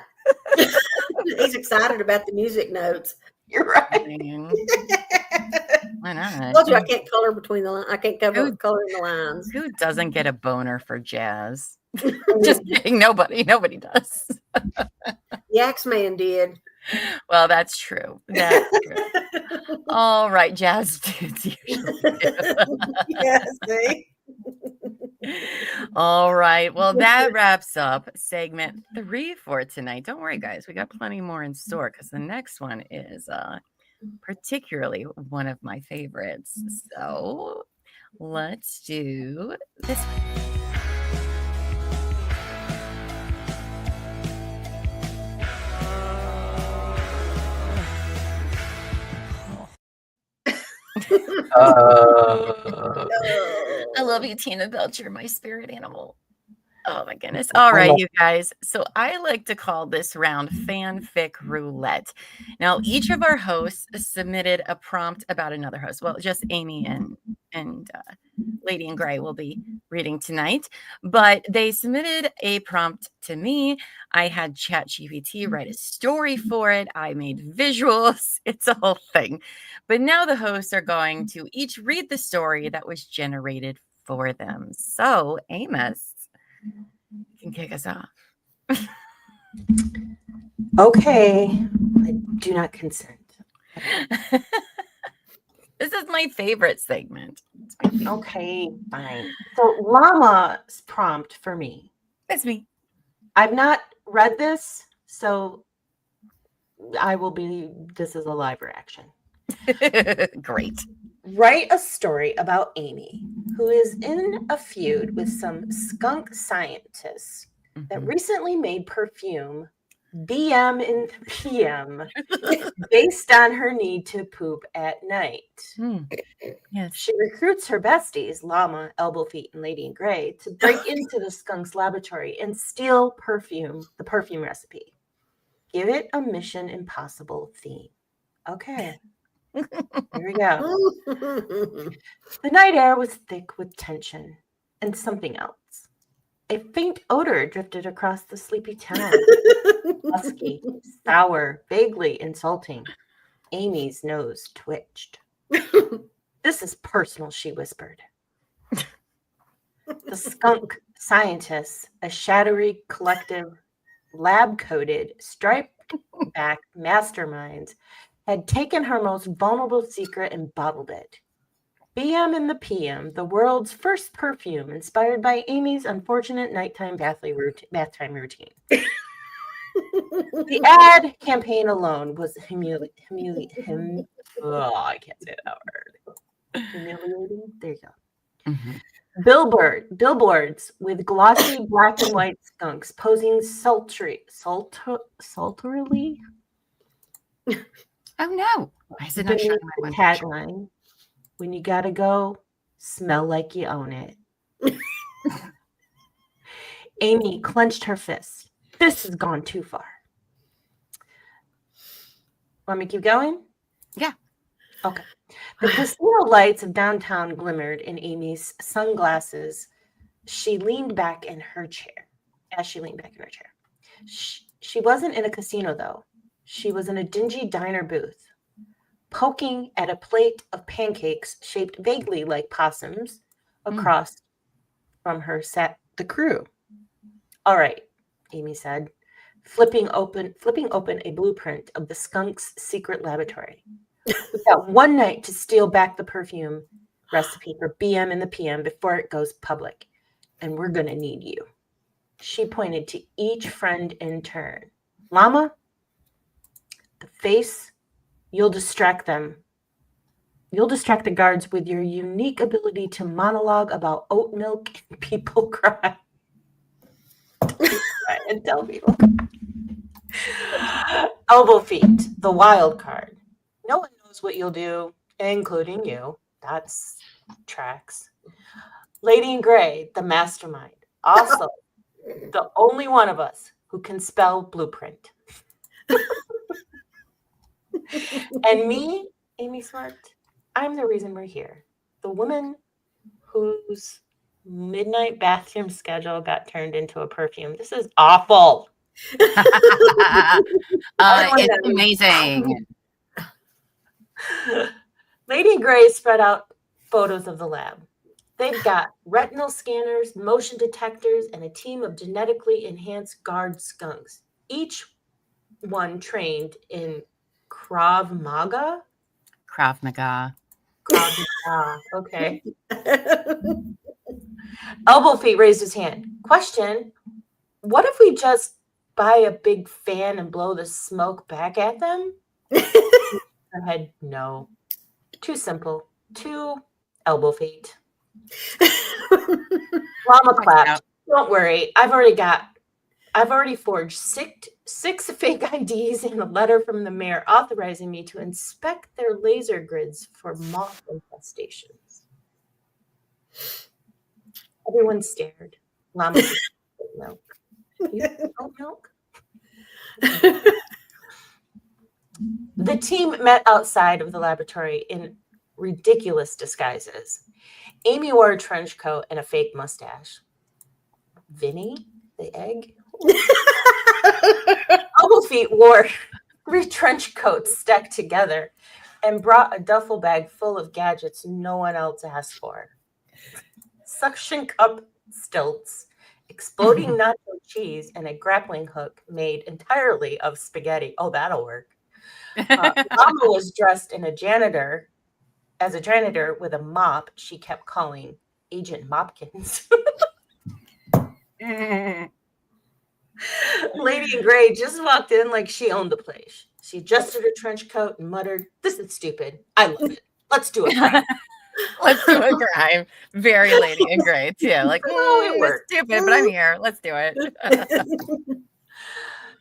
He's excited about the music notes. You're right. I mean, why not? I told you I can't color between the lines. I can't color in the lines. Who doesn't get a boner for jazz? Just kidding. Nobody does. The Axeman did. Well, that's true. That's true. All right, jazz dudes usually do. Yeah, see? All right. Well, that wraps up segment 3 for tonight. Don't worry, guys. We got plenty more in store because the next one is particularly one of my favorites. So let's do this one. I love you, Tina Belcher, my spirit animal. Oh my goodness. All right, you guys. So I like to call this round fanfic roulette. Now, each of our hosts submitted a prompt about another host. Well, just Amy and Lady in Gray will be reading tonight, but they submitted a prompt to me. I had ChatGPT write a story for it. I made visuals. It's a whole thing. But now the hosts are going to each read the story that was generated for them. So, Amos, you can kick us off. Okay. I do not consent. This is my favorite segment. Okay, fine. So Llama's prompt for me. That's me. I've not read this, so this is a live reaction. Great. Write a story about Amy, who is in a feud with some skunk scientists that recently made perfume BM in the PM based on her need to poop at night. Yes. She recruits her besties, Llama, Elbow Feet, and Lady in Gray, to break into the skunk's laboratory and steal the perfume recipe. Give it a Mission Impossible theme. Okay. Here we go. The night air was thick with tension and something else. A faint odor drifted across the sleepy town. Musky, sour, vaguely insulting. Amy's nose twitched. This is personal, she whispered. The skunk scientists, a shadowy collective, lab-coated, striped-back masterminds, had taken her most vulnerable secret and bottled it. BM in the PM, the world's first perfume inspired by Amy's unfortunate nighttime bath time routine. The ad campaign alone was I can't say that word. Humiliating? There you go. Mhm. Billboards with glossy black and white skunks posing sultrily. Oh no! Why is it not Beneath showing the my one picture? tagline, when you gotta go, smell like you own it. Amy clenched her fist. This has gone too far. Want me to keep going? Yeah. Okay. The casino lights of downtown glimmered in Amy's sunglasses. She leaned back in her chair. She wasn't in a casino, though. She was in a dingy diner booth. Poking at a plate of pancakes shaped vaguely like possums across from her sat the crew. All right, Amy said, flipping open a blueprint of the skunk's secret laboratory. We've got one night to steal back the perfume recipe for BM in the PM before it goes public, and we're going to need you. She pointed to each friend in turn. Llama, the face, you'll distract them. You'll distract the guards with your unique ability to monologue about oat milk and people cry. And tell people. Elbow feet, the wild card. No one knows what you'll do, including you. That's tracks. Lady in Gray, the mastermind. Also, the only one of us who can spell blueprint. And me, Amy Smart, I'm the reason we're here. The woman whose midnight bathroom schedule got turned into a perfume. This is awful. It's amazing. Lady in Gray spread out photos of the lab. They've got retinal scanners, motion detectors, and a team of genetically enhanced guard skunks, each one trained in Krav Maga. Krav Maga. Krav Maga. Okay. Elbow Feet raised his hand. Question: what if we just buy a big fan and blow the smoke back at them? Her head, no. Too simple. Too Elbow Feet. Llama clapped. Don't worry. I've already forged six fake IDs and a letter from the mayor authorizing me to inspect their laser grids for moth infestations. Everyone stared. Llama milk. You don't milk? The team met outside of the laboratory in ridiculous disguises. Amy wore a trench coat and a fake mustache. Vinny, the egg? Elbow Feet wore 3 trench coats stacked together and brought a duffel bag full of gadgets no one else asked for. Suction cup stilts, exploding nacho cheese, and a grappling hook made entirely of spaghetti. Oh, that'll work. Mama was dressed as a janitor with a mop she kept calling Agent Mopkins. Lady in Gray just walked in like she owned the place. She adjusted her trench coat and muttered, "This is stupid. I love it. Let's do it." Let's do a crime. Very Lady in Gray, too. Like, it worked. It's stupid, but I'm here. Let's do it.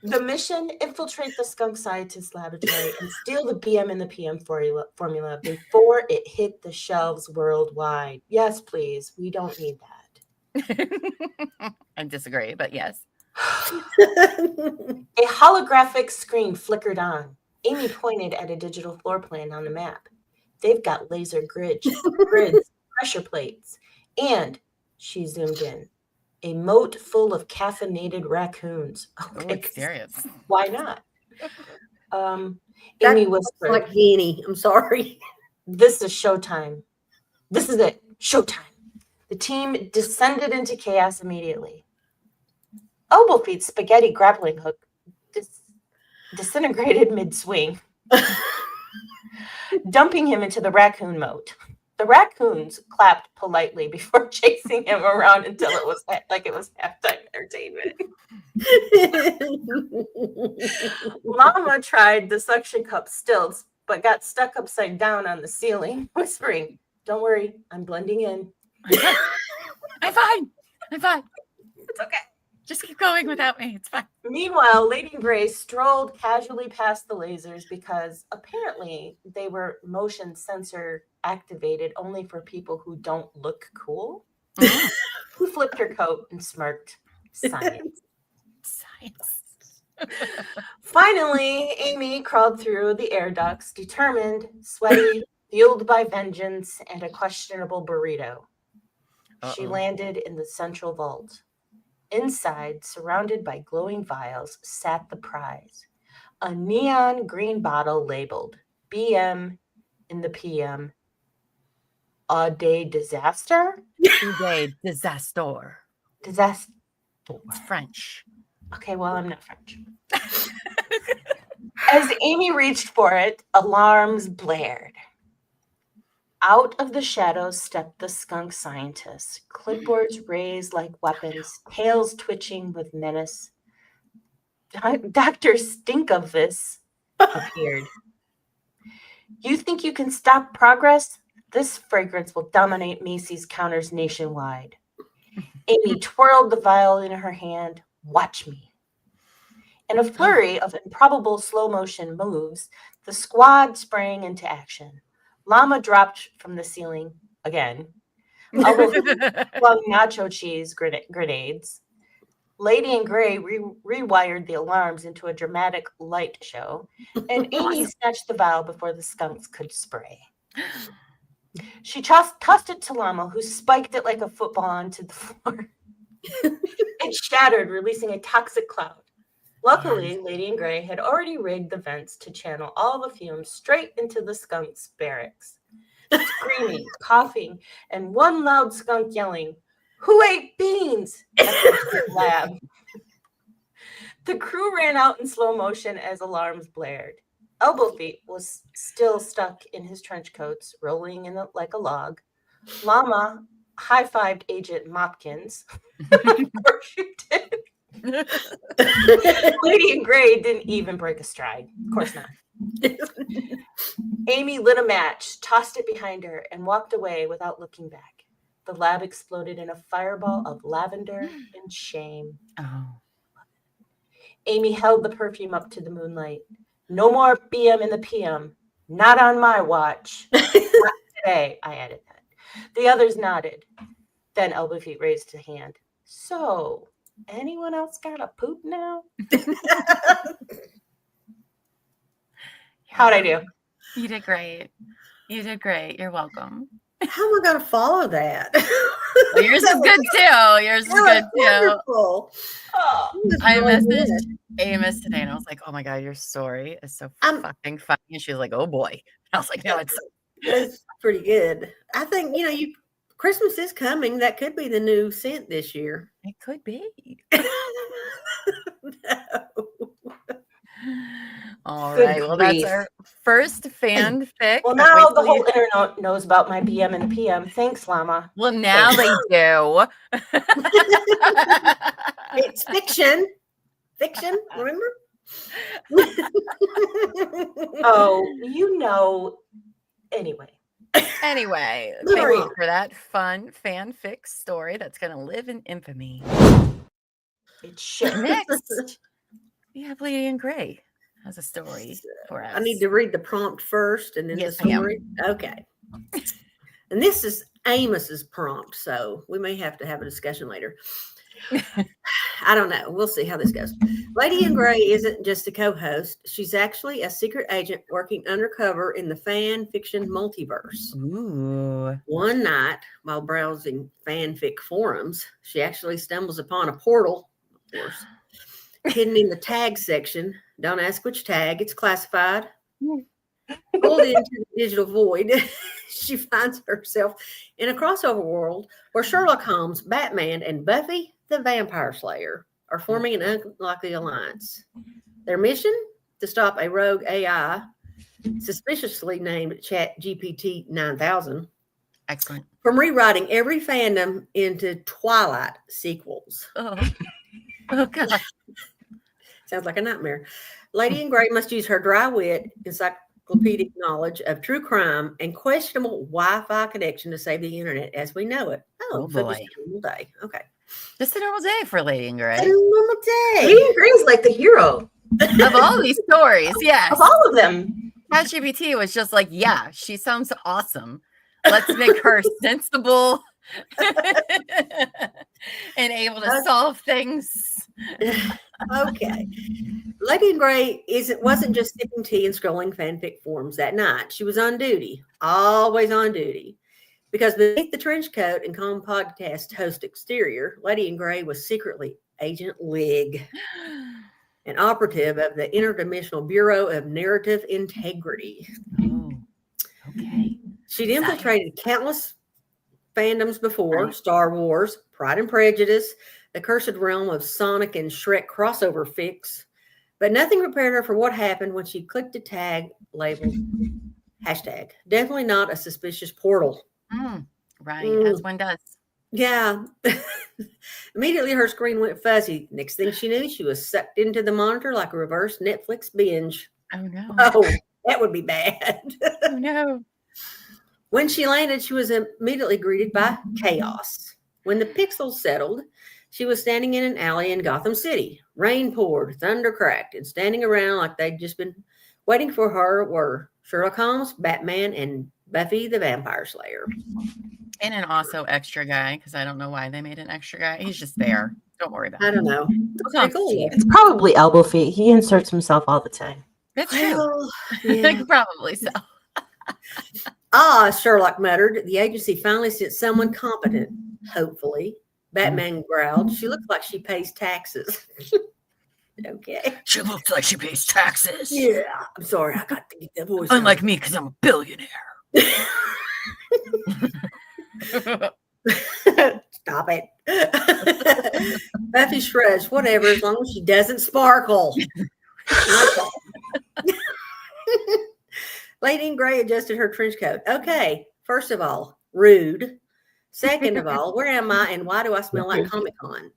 The mission: infiltrate the skunk scientist laboratory and steal the BM and the PM formula before it hit the shelves worldwide. Yes, please. We don't need that. I disagree, but yes. A holographic screen flickered on. Amy pointed at a digital floor plan on the map. They've got laser grids, pressure plates, and she zoomed in. A moat full of caffeinated raccoons. Oh, it's serious. Why not? Amy That's whispered, like Guinea. I'm sorry. "This is showtime. This is it. Showtime." The team descended into chaos immediately. Elbowfeet's spaghetti grappling hook disintegrated mid-swing, dumping him into the raccoon moat. The raccoons clapped politely before chasing him around until it was like it was halftime entertainment. Llama tried the suction cup stilts, but got stuck upside down on the ceiling, whispering, "Don't worry, I'm blending in. I'm fine. I'm fine. It's okay." Just keep going without me. It's fine. Meanwhile, Lady Gray strolled casually past the lasers because apparently they were motion sensor activated only for people who don't look cool. Who flipped her coat and smirked. Science. Finally, Amy crawled through the air ducts, determined, sweaty, fueled by vengeance and a questionable burrito. She landed in the central vault. Inside, surrounded by glowing vials, sat the prize. A neon green bottle labeled BM in the PM. A day disaster? Day disaster. Disaster. It's French. Okay, well, I'm not French. As Amy reached for it, alarms blared. Out of the shadows stepped the skunk scientists, clipboards raised like weapons, tails twitching with menace. Dr. Stinkovus appeared. "You think you can stop progress? This fragrance will dominate Macy's counters nationwide." Amy twirled the vial in her hand. "Watch me." In a flurry of improbable slow-motion moves, the squad sprang into action. Llama dropped from the ceiling again. Elbow flung nacho cheese grenades. Lady in Gray rewired the alarms into a dramatic light show, and Amy snatched the vial before the skunks could spray. She tossed it to Llama, who spiked it like a football onto the floor. It shattered, releasing a toxic cloud. Luckily, Lady in Gray had already rigged the vents to channel all the fumes straight into the skunk's barracks. Screaming, coughing, and one loud skunk yelling, "Who ate beans?" at the lab. The crew ran out in slow motion as alarms blared. Elbowfeet was still stuck in his trench coats, rolling in like a log. Llama high-fived Agent Mopkins. Of course you did. Lady in Gray didn't even break a stride. Of course not. Amy lit a match, tossed it behind her, and walked away without looking back. The lab exploded in a fireball of lavender and shame. Amy held the perfume up to the moonlight. "No more BM in the PM. Not on my watch." "Not today," I added that. The others nodded. Then Elbowfeet raised a hand. "So, anyone else got a poop now?" How'd I do? You did great. You did great. You're welcome. How am I going to follow that? Well, yours is good too. Yours is good too. Wonderful. Oh, I messaged Amos today and I was like, "Oh my God, your story is so fucking funny." And she was like, "Oh boy." I was like, "No, it's pretty good." I think, Christmas is coming. That could be the new scent this year. It could be." No. All Good right. Well, that's grief. our first fanfic. Well, now the whole internet knows about my BM and PM. Thanks, Llama. Well, now they do. It's fiction. Fiction, remember? Oh, anyway. Anyway, Moving thank you on. for that fun fanfic story that's going to live in infamy. It should. Next, we have Lady in Gray has a story for us. I need to read the prompt first and then Yes, the ma'am. story. Okay. And this is Amos's prompt, so we may have to have a discussion later. I don't know. We'll see how this goes. Lady in Gray isn't just a co-host. She's actually a secret agent working undercover in the fan fiction multiverse. Ooh. One night, while browsing fanfic forums, she actually stumbles upon a portal, of course, hidden in the tag section. Don't ask which tag. It's classified. Pulled into the digital void, she finds herself in a crossover world where Sherlock Holmes, Batman, and Buffy the Vampire Slayer are forming an unlikely alliance. Their mission? To stop a rogue AI, suspiciously named ChatGPT 9000, Excellent. from rewriting every fandom into Twilight sequels. Oh God. Sounds like a nightmare. Lady in Gray must use her dry wit, encyclopedic knowledge of true crime, and questionable Wi-Fi connection to save the internet as we know it. Oh, So boy. just a normal day. Okay. Just a normal day for Lady in Gray. A normal day. Lady in Gray is like the hero Of all these stories, yes. of all of them. ChatGPT was just like, yeah, she sounds awesome. Let's make her sensible and able to solve things. Okay. Lady in Gray wasn't just sipping tea and scrolling fanfic forums that night. She was on duty, always on duty. Because beneath the trench coat and calm podcast host exterior, Lady in Gray was secretly Agent Lig, an operative of the Interdimensional Bureau of Narrative Integrity. Oh, okay. She'd infiltrated countless fandoms before: Star Wars, Pride and Prejudice, the cursed realm of Sonic and Shrek crossover fix. But nothing prepared her for what happened when she clicked a tag labeled hashtag. Definitely not a suspicious portal. Right, as one does. Yeah. Immediately her screen went fuzzy. Next thing she knew, she was sucked into the monitor like a reverse Netflix binge. Oh, no. Oh, that would be bad. Oh, no. When she landed, she was immediately greeted by chaos. When the pixels settled, she was standing in an alley in Gotham City. Rain poured, thunder cracked, and standing around like they'd just been waiting for her were Sherlock Holmes, Batman, and Buffy the Vampire Slayer. And an also extra guy, because I don't know why they made an extra guy. He's just there. Don't worry about it. I don't know. It's Cool. It's probably elbow feet. He inserts himself all the time. It's true. Well, yeah. Probably so. Sherlock muttered. The agency finally sent someone competent, hopefully. Batman growled. She looks like she pays taxes. Okay. She looks like she pays taxes. Yeah. I'm sorry. I got to get that voice. Unlike me, because I'm a billionaire. Stop it. Buffy shrugs. Whatever, as long as she doesn't sparkle. Lady in Gray adjusted her trench coat. Okay, first of all, rude. Second of all, where am I and why do I smell like Comic-Con?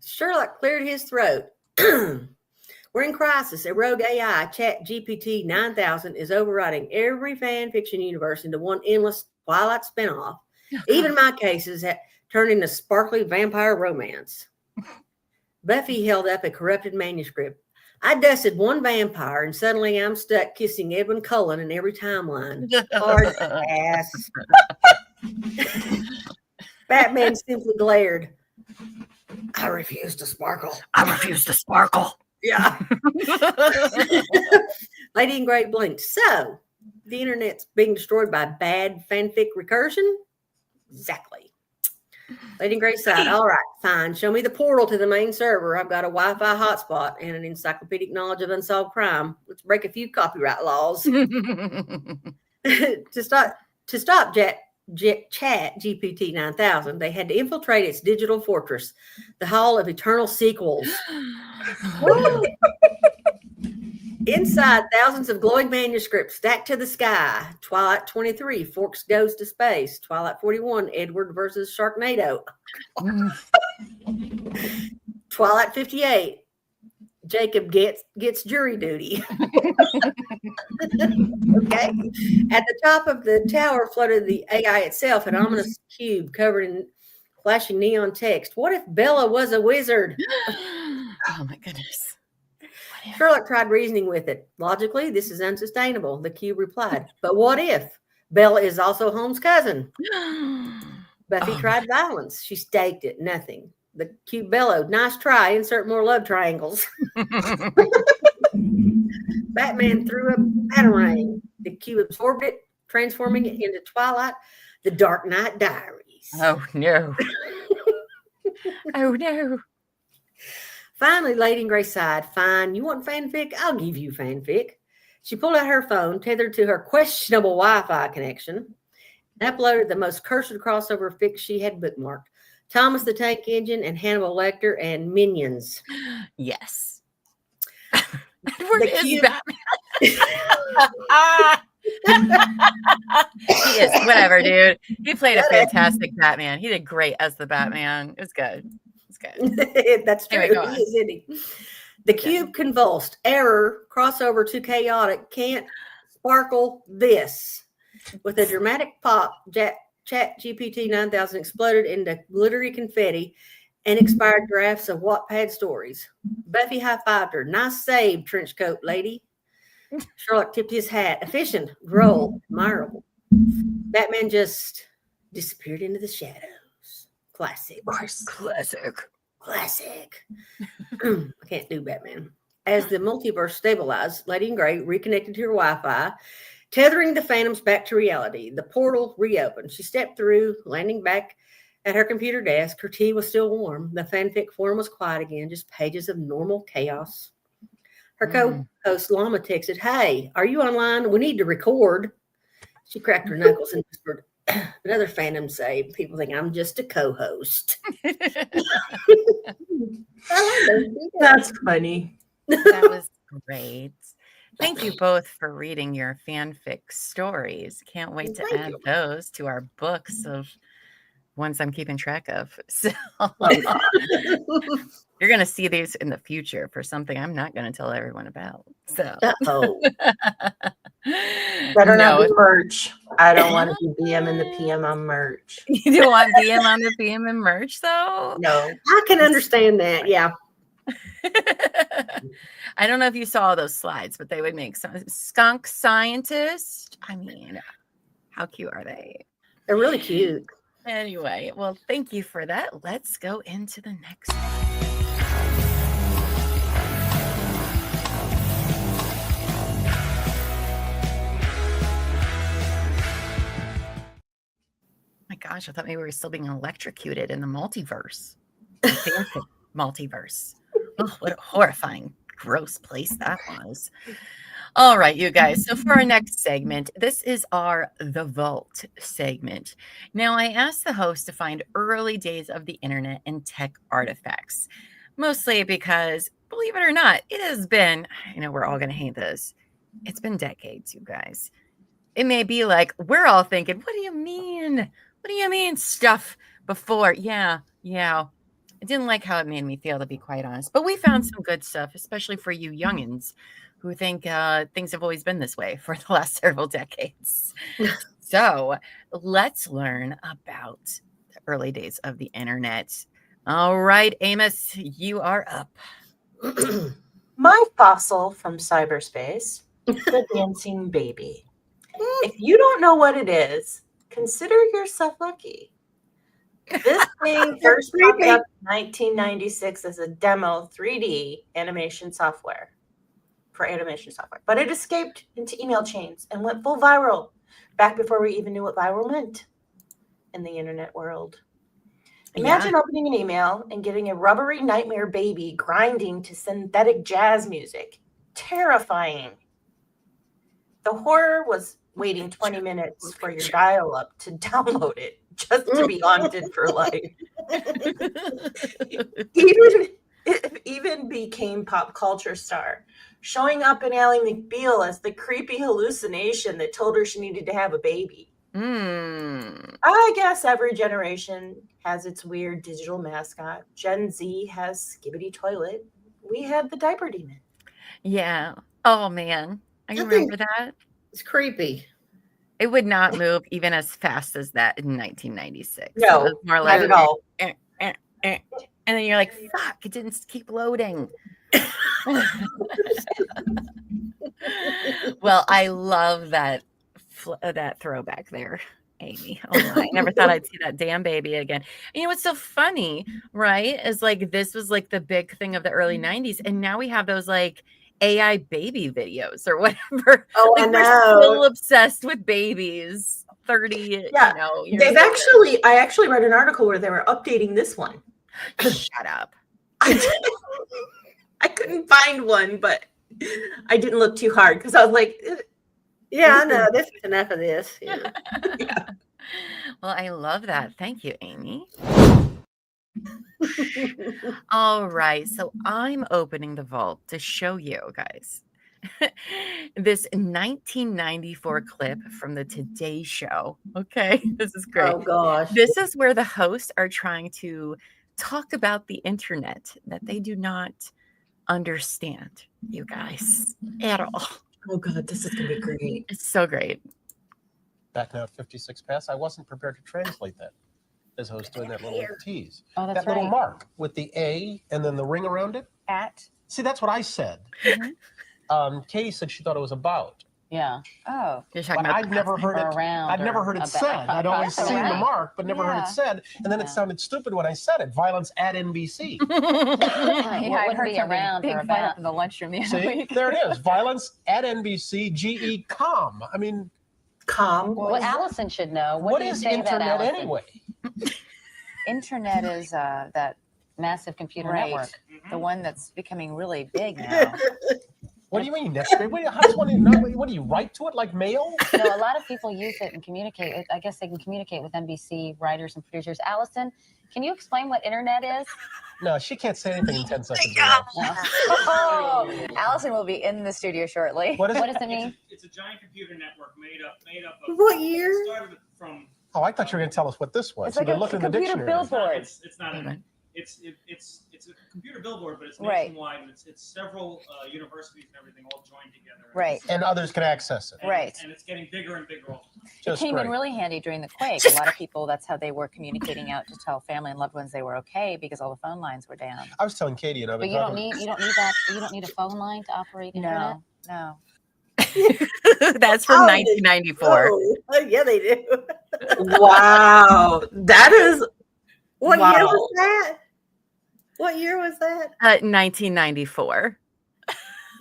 Sherlock cleared his throat. We're in crisis. A rogue AI, ChatGPT 9000, is overriding every fan fiction universe into one endless Twilight spinoff. Even my cases have turned into sparkly vampire romance. Buffy held up a corrupted manuscript. I dusted one vampire, and suddenly I'm stuck kissing Edwin Cullen in every timeline. Hard ass. Batman simply glared. I refuse to sparkle. I refuse to sparkle. Yeah. Lady in Gray blinked. So, the internet's being destroyed by bad fanfic recursion? Exactly. Lady in Gray sighed. All right, fine. Show me the portal to the main server. I've got a Wi-Fi hotspot and an encyclopedic knowledge of unsolved crime. Let's break a few copyright laws. To stop Chat GPT 9000, they had to infiltrate its digital fortress, the Hall of Eternal Sequels. Inside, thousands of glowing manuscripts stacked to the sky. Twilight 23, Forks Goes to Space. Twilight 41, Edward versus Sharknado. Twilight 58, Jacob gets jury duty. Okay. At the top of the tower floated the AI itself, an ominous cube covered in flashing neon text. What if Bella was a wizard? Oh my goodness. Sherlock tried reasoning with it. Logically, this is unsustainable, the cube replied. But what if Bella is also Holmes' cousin? Buffy Oh, tried violence. She staked it. Nothing. The cube bellowed. Nice try. Insert more love triangles. Batman threw a batarang. The cube absorbed it, transforming it into Twilight, the Dark Knight Diaries. oh no. Oh no. Finally, Lady in Grey sighed. Fine, you want fanfic? I'll give you fanfic. She pulled out her phone, tethered to her questionable Wi-Fi connection, and uploaded the most cursed crossover fic she had bookmarked. Thomas the Tank Engine and Hannibal Lecter and Minions. Yes. Where The is cube- Batman? He is whatever, dude. He played a fantastic Batman. He did great as the Batman. It was good. It's good. That's true. Anyway, go He on. is, isn't he? The cube convulsed. Error. Crossover to chaotic. Can't sparkle this. With a dramatic pop, Chat GPT 9000 exploded into glittery confetti and expired drafts of Wattpad stories. Buffy high-fived her. Nice save, trench coat lady. Sherlock tipped his hat. Efficient, droll, admirable. Batman just disappeared into the shadows. Classic. Classic. Classic. I can't do Batman. As the multiverse stabilized, Lady in Grey reconnected to her Wi-Fi, tethering the phantoms back to reality. The portal reopened. She stepped through, landing back at her computer desk. Her tea was still warm. The fanfic forum was quiet again, just pages of normal chaos. Her co-host Llama texted, "Hey, are you online? We need to record." She cracked her knuckles and whispered, "Another phantom save. People think I'm just a co-host." That's funny. That was great. Thank you both for reading your fanfic stories. Can't wait to Thank add you. those to our books of ones I'm keeping track of. So you're going to see these in the future for something I'm not going to tell everyone about. So Uh-oh. Better not No. be merch. I don't want to be BM in the PM on merch. You don't want BM on the BM and merch though? No. I can understand that. Yeah. I don't know if you saw those slides, but they would make some skunk scientist. I mean, how cute are they? They're really cute. Anyway, well, thank you for that. Let's go into the next one. My gosh, I thought maybe we were still being electrocuted in the multiverse. The fanfic multiverse. Oh, what a horrifying, gross place that was. All right, you guys. So for our next segment, this is our The Vault segment. Now, I asked the host to find early days of the internet and tech artifacts, mostly because, believe it or not, it has been, I know we're all going to hate this, it's been decades, you guys. It may be like, we're all thinking, what do you mean? What do you mean stuff before? Yeah. I didn't like how it made me feel, to be quite honest. But we found some good stuff, especially for you youngins who think things have always been this way for the last several decades. So let's learn about the early days of the internet. All right, Amos, you are up. My fossil from cyberspace, the dancing baby. If you don't know what it is, consider yourself lucky. This thing first popped up in 1996 as a demo 3D animation software for animation software, but it escaped into email chains and went full viral back before we even knew what viral meant in the internet world. Imagine opening an email and getting a rubbery nightmare baby grinding to synthetic jazz music. Terrifying. The horror was waiting 20 minutes for your dial-up to download it, just to be haunted for life. It even became pop culture star, showing up in Ally McBeal as the creepy hallucination that told her she needed to have a baby. I guess every generation has its weird digital mascot. Gen Z has Skibbity Toilet. We had the diaper demon. Yeah. Oh, man. I remember that. It's creepy. It would not move even as fast as that in 1996. No, it was more not like, at all. And then you're like, fuck, it didn't keep loading. Well, I love that throwback there. Amy. Oh my, I never thought I'd see that damn baby again. And you know what's so funny, right? Is like this was like the big thing of the early 90s. And now we have those like AI baby videos or whatever. Oh, like I we're know. still obsessed with babies 30, Yeah, you know. years They've later. I actually read an article where they were updating this one. Shut up. I couldn't find one, but I didn't look too hard because I was like, Yeah, I know. This is enough of this. Yeah. Well, I love that. Thank you, Amy. All right. So I'm opening the vault to show you guys this 1994 clip from the Today Show. Okay. This is great. Oh gosh. This is where the hosts are trying to talk about the internet that they do not understand, you guys, at all. oh God, this is going to be great. It's so great. Back now at 56 past, I wasn't prepared to translate that as I was doing that little tease. Oh, that's That little right. mark with the A and then the ring around it. At. See, that's what I said. Katie said she thought it was about. Yeah. Oh. You're talking But about I'd never heard it. Around. I'd never heard it said. I'd always That's seen the right. mark, but never heard Yeah. it said. And then it sounded stupid when I said it. Violence at NBC. Yeah, I would heard be something around big or fight about. up in the lunchroom the other See, week. there it is. Violence at NBC. GE com. I mean, Calm. Well, Allison should know. what do you is say to that, internet Allison? anyway? Internet is that Massive computer right, network. the one that's becoming really big now. What do you mean? That's great. How does one? What do you write to it like mail? No, a lot of people use it and communicate. I guess they can communicate with NBC writers and producers. Allison, can you explain what internet is? No, she can't say anything in 10 seconds. No. Oh, Allison will be in the studio shortly. What is What it? does it mean? It's a giant computer network made up of. What year? It started from. Oh, I thought you were going to tell us what this was. It's So like they're a looking in the computer dictionary. billboard. It's not. It's a computer billboard, but it's Right. nationwide. And it's several universities and everything all joined together. Right. And others can access it. And, Right. And it's getting bigger and bigger all the time. It Just came in great. really handy during the quake. A lot of people, that's how they were communicating out to tell family and loved ones they were okay because all the phone lines were down. I was telling Katie, and I've But been you don't talking. need that. You don't need a phone line to operate internet. No. That's from Oh, 1994. Oh, yeah, they do. Wow. That is, What Wow. year was that? What year was that? 1994.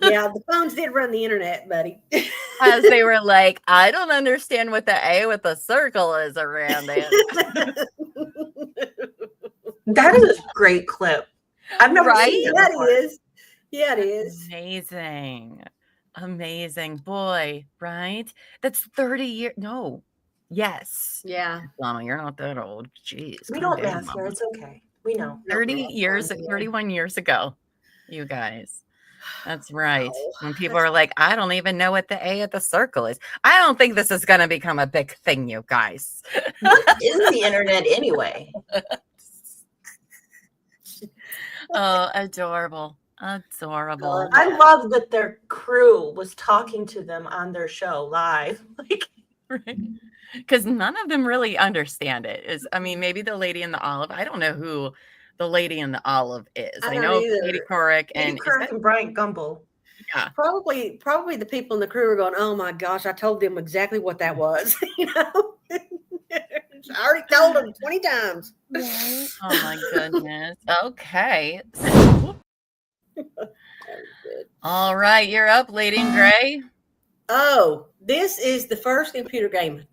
Yeah, the phones did run the internet, buddy. As they were like, I don't understand what the A with the circle is around it. that is a great clip. I've never Right? seen Yeah, that before. it is. Yeah, it is. Amazing. Amazing. Boy, right? That's 30 years. No. Yes. Yeah. Mama, you're not that old. Jeez. We calm don't down, math here. Mama. It's okay. We know. 30 years, 31 years ago, you guys. That's right. Wow. When people are like, I don't even know what the A at the circle is. I don't think this is going to become a big thing, you guys. What is the internet anyway? Oh, adorable. Adorable. I love that their crew was talking to them on their show live. Like, Right. Because none of them really understand it. I mean, maybe the lady in the olive. I don't know who the lady in the olive is. I I don't know either. Katie Couric Katie and Couric and Bryant Gumbel. Probably the people in the crew are going, oh my gosh, I told them exactly what that was. You know? I already told them 20 times. oh my goodness. Okay. So- all right, you're up, Lady in Gray. Oh, this is the first computer game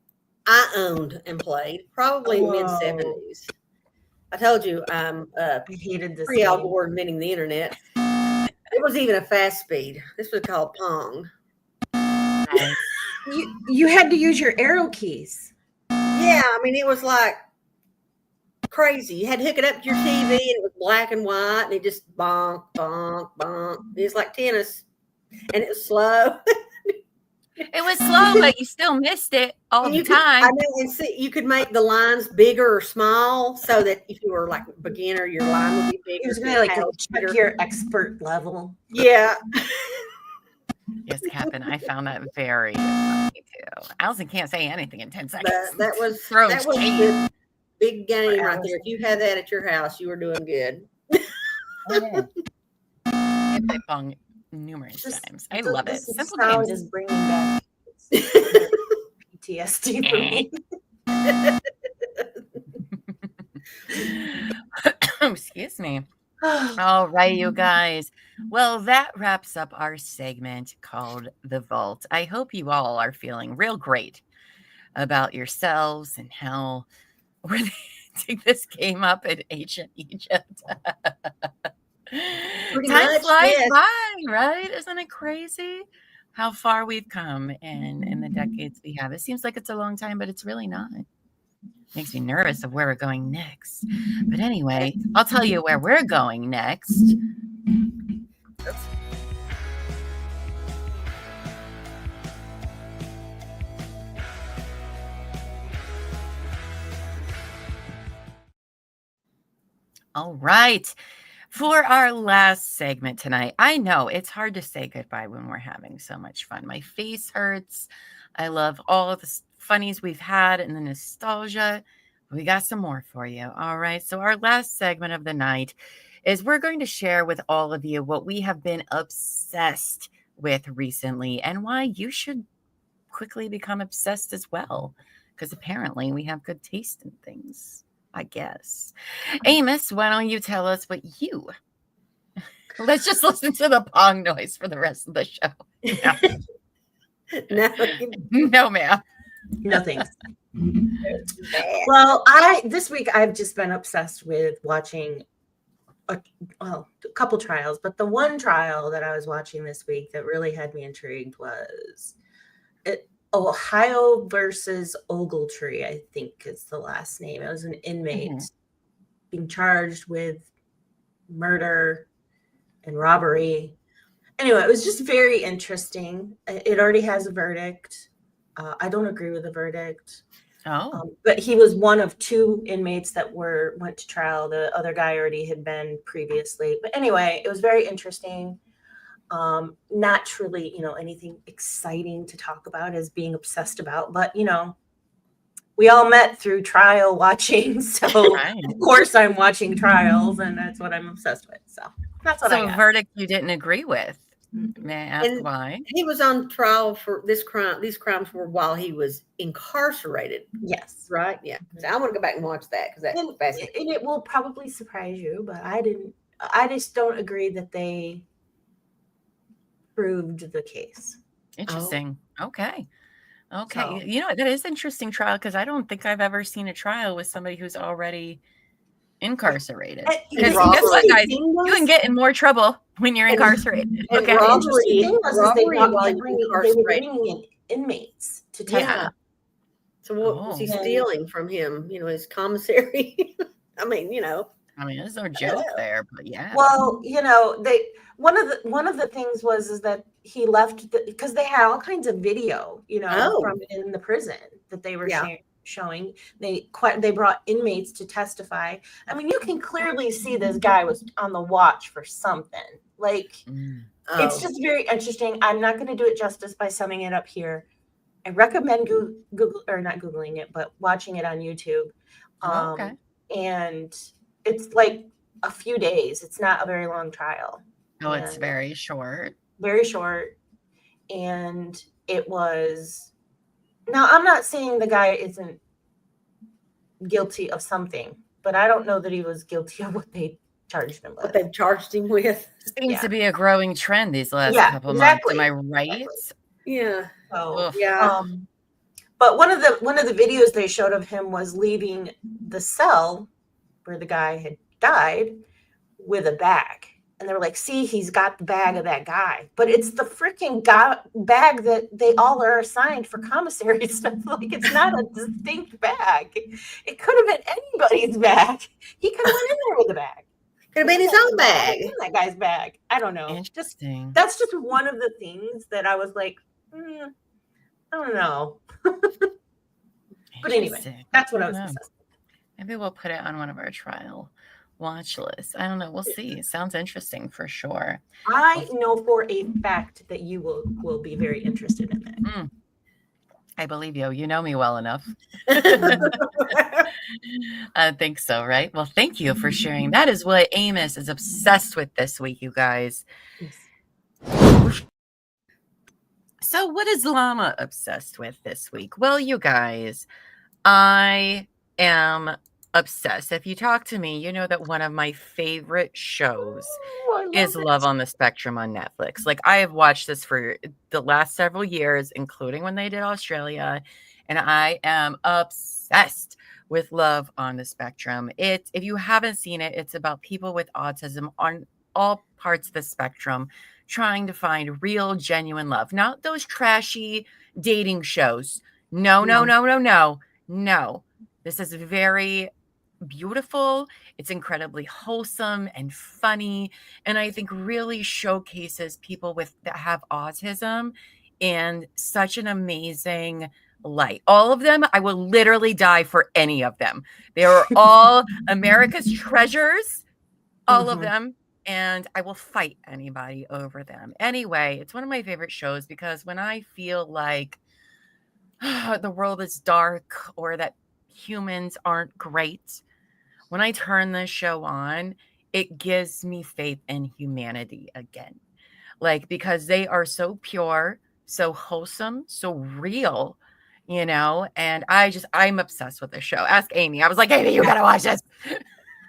I owned and played, probably Whoa. mid-70s. I told you I'm I hated this. pre-Al game. Gore inventing the internet. It was even a fast speed. This was called Pong. You had to use your arrow keys. Yeah, I mean, it was like crazy. You had to hook it up to your TV, and it was black and white, and it just bonk, bonk, bonk. It was like tennis, and it was slow. It was slow, but you still missed it all And the you could, I time. know, and see, you could make the lines bigger or small, so that if you were like a beginner, your line would be bigger. It was so really you like had to to check check your expert level. Yeah, Yes, Captain. I found that very funny too. Allison can't say anything in 10 seconds. that was Throws that was cheese. the big game right there. If you had that at your house, you were doing good. I played Pong numerous This- times. I So love it. this Simple sound games. is bringing back PTSD for me. Excuse me. All right, you guys. Well, that wraps up our segment called The Vault. I hope you all are feeling real great about yourselves and how we're taking this game up in ancient Egypt. Pretty Time much, flies yes. by, right? Isn't it crazy how far we've come in the decades we have? It seems like it's a long time, but it's really not. Makes me nervous of where we're going next. But anyway, I'll tell you where we're going next. All right. For our last segment tonight, I know it's hard to say goodbye when we're having so much fun. My face hurts. I love all of the funnies we've had and the nostalgia. We got some more for you. All right. So our last segment of the night is we're going to share with all of you what we have been obsessed with recently and why you should quickly become obsessed as well. Because apparently we have good taste in things, I guess. Amos, why don't you tell us what you... Let's just listen to the pong noise for the rest of the show. No, No, ma'am. No thanks. Well, this week I've just been obsessed with watching a couple trials, but the one trial that I was watching this week that really had me intrigued was Ohio versus Ogletree, I think is the last name. It was an inmate being charged with murder and robbery. Anyway, it was just very interesting. It already has a verdict. I don't agree with the verdict. But he was one of two inmates that went to trial. The other guy already had been previously. But anyway, it was very interesting. Not truly, anything exciting to talk about as being obsessed about. But, we all met through trial watching. So, of course, I'm watching trials, and that's what I'm obsessed with. So, that's what I got. So, a verdict you didn't agree with. May I ask why? He was on trial for this crime. These crimes were while he was incarcerated. Yes. Right? Yeah. So I want to go back and watch that because that's fascinating. And it will probably surprise you, but I just don't agree that they proved the case. Interesting. Okay. So. That is interesting trial because I don't think I've ever seen a trial with somebody who's already incarcerated. Because guess what, guys? You can get in more trouble when you're incarcerated. Okay. Robbery while they were bringing in inmates to testify. Yeah. So what was he stealing from him? His commissary. I mean, there's no joke there, but yeah. Well, one of the things is that he left because they had all kinds of video, from in the prison that they were showing. They brought inmates to testify. I mean, you can clearly see this guy was on the watch for something. It's just very interesting. I'm not going to do it justice by summing it up here. I recommend Google or not Googling it, but watching it on YouTube. And it's like a few days. It's not a very long trial. Oh, it's very short. Very short. And it was... Now, I'm not saying the guy isn't guilty of something, but I don't know that he was guilty of what they charged him with. What they charged him with. Seems to be a growing trend these last couple months. Am I right? Exactly. Yeah. So, but one of the videos they showed of him was leaving the cell where the guy had died with a bag. And they were like, see, he's got the bag of that guy. But it's the freaking bag that they all are assigned for commissary stuff. It's not a distinct bag. It could have been anybody's bag. He could have went in there with a bag. Could have been his own bag. That guy's bag. I don't know. Interesting. That's just one of the things that I was like, I don't know. But anyway, that's what I was obsessed with. Maybe we'll put it on one of our trial watch lists. I don't know. We'll see. Sounds interesting for sure. I know for a fact that you will be very interested in it. I believe you. You know me well enough. I think so, right? Well, thank you for sharing. That is what Amos is obsessed with this week, you guys. Yes. So what is Llama obsessed with this week? Well, you guys, I am obsessed. If you talk to me, you know that one of my favorite shows is Love on the Spectrum on Netflix. Like, I have watched this for the last several years, including when they did Australia, and I am obsessed with Love on the Spectrum. If you haven't seen it, it's about people with autism on all parts of the spectrum trying to find real, genuine love. Not those trashy dating shows. No. No. This is very beautiful. It's incredibly wholesome and funny, and I think really showcases people that have autism in such an amazing light. All of them, I will literally die for any of them. They are all America's treasures, all of them, and I will fight anybody over them. Anyway, it's one of my favorite shows because when I feel like the world is dark or that humans aren't great, when I turn this show on, it gives me faith in humanity again. Like, because they are so pure, so wholesome, so real, and I'm obsessed with this show. Ask Amy. I was like, Amy, you gotta watch this.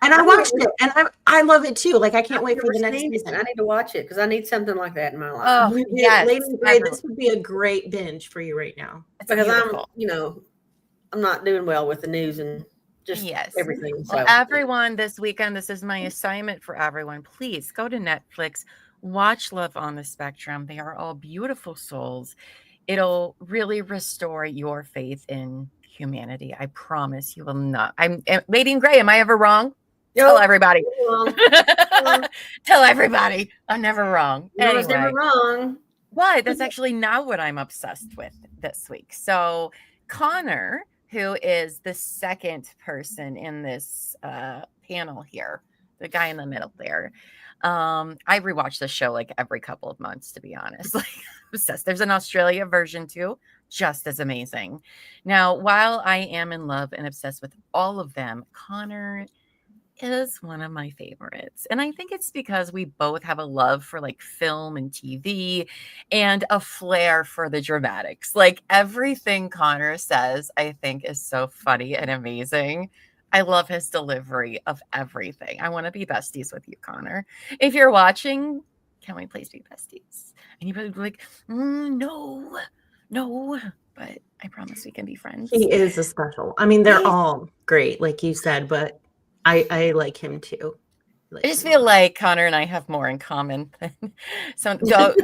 And I watched it, and I love it too. Like, I can't wait for the next season. I need to watch it because I need something like that in my life. Oh, yes. Lady Gray, this would be a great binge for you right now. Because I'm not doing well with the news and just everything. So Well, everyone, this weekend, this is my assignment for everyone. Please go to Netflix, watch Love on the Spectrum. They are all beautiful souls. It'll really restore your faith in humanity. I promise you will not. Lady in Gray, am I ever wrong? Tell everybody. Tell everybody. I'm never wrong. I was never wrong. Why? That's actually not what I'm obsessed with this week. So Connor, who is the second person in this panel here, the guy in the middle there. I rewatch this show like every couple of months, to be honest. Like, obsessed. There's an Australia version too, just as amazing. Now, while I am in love and obsessed with all of them, Connor is one of my favorites. And I think it's because we both have a love for like film and TV and a flair for the dramatics. Like, everything Connor says, I think is so funny and amazing. I love his delivery of everything. I want to be besties with you, Connor. If you're watching, can we please be besties? And you probably be like, no. But I promise we can be friends. He is a special. I mean, they're all great, like you said, but I like him too. I just feel like Connor and I have more in common than so.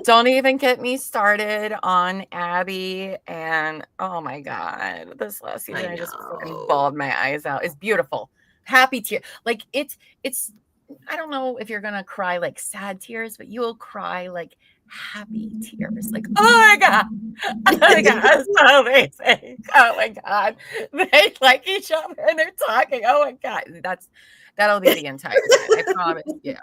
Don't even get me started on Abby. And oh my God, this last season I just fucking bawled my eyes out. It's beautiful, happy tears. Like it's. I don't know if you're gonna cry like sad tears, but you will cry like happy tears. Like, oh my God, it's so amazing. Oh my God, they like each other and they're talking. Oh my God, that'll be the entire time. I promise you.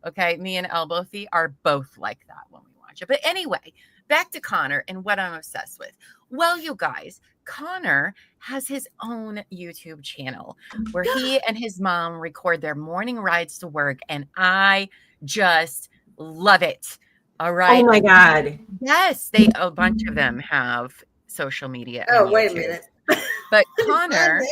Okay, me and Elbow Fee are both like that when we watch it. But anyway, back to Connor and what I'm obsessed with. Well, you guys, Connor has his own YouTube channel where he and his mom record their morning rides to work, and I just love it. All right. Oh my God. Yes, a bunch of them have social media. Oh, wait a minute. But Connor,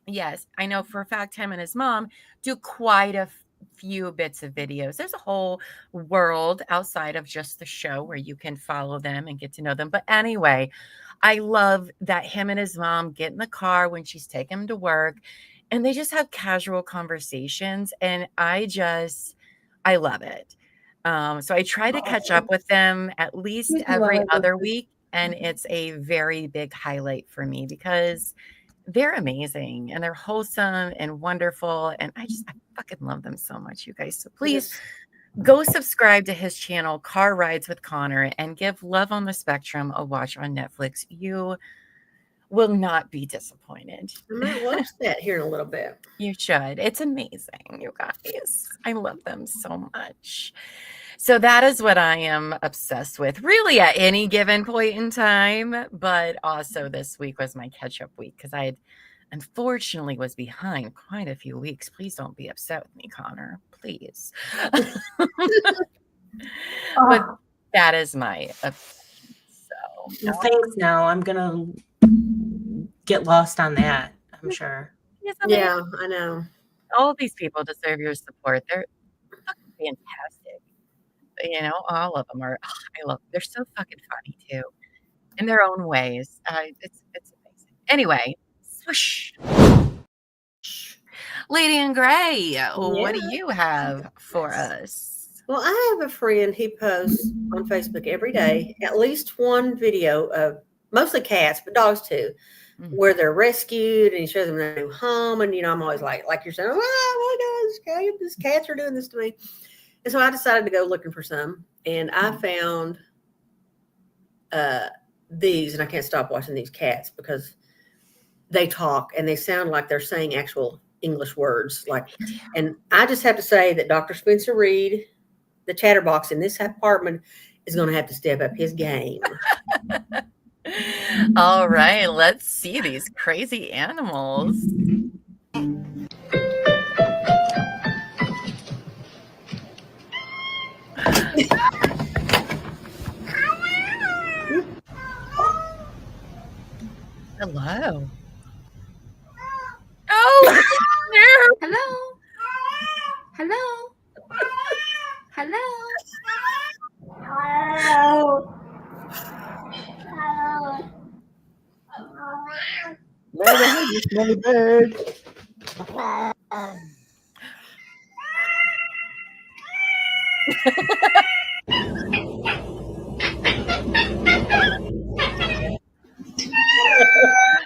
yes, I know for a fact him and his mom do quite a few bits of videos. There's a whole world outside of just the show where you can follow them and get to know them. But anyway, I love that him and his mom get in the car when she's taking him to work and they just have casual conversations. And I love it. So I try to catch up with them at least every other week. And it's a very big highlight for me because they're amazing and they're wholesome and wonderful. And I fucking love them so much, you guys. So please go subscribe to his channel, Car Rides with Connor, and give Love on the Spectrum a watch on Netflix. You will not be disappointed. I might watch that here in a little bit. You should. It's amazing, you guys. I love them so much. So that is what I am obsessed with, really at any given point in time. But also this week was my catch-up week because I unfortunately was behind quite a few weeks. Please don't be upset with me, Connor. Please. But that is my Well, thanks. Now I'm gonna get lost on that, I'm sure. Yeah, I know. All of these people deserve your support. They're fucking fantastic. You know, all of them are. I love. They're so fucking funny too, in their own ways. It's amazing. Anyway, swoosh. Lady in Gray, what do you have for us? Well, I have a friend, he posts on Facebook every day at least one video of mostly cats, but dogs too, where they're rescued, and he shows them their new home. And, I'm always like you're saying, oh my God, these cats are doing this to me. And so I decided to go looking for some, and I found these, and I can't stop watching these cats because they talk and they sound like they're saying actual English words. And I just have to say that Dr. Spencer Reed, the chatterbox in this apartment, is going to have to step up his game. All right, let's see these crazy animals. Hello. Oh, no. Hello. Hello. Hello. Right ahead, you smelly bird.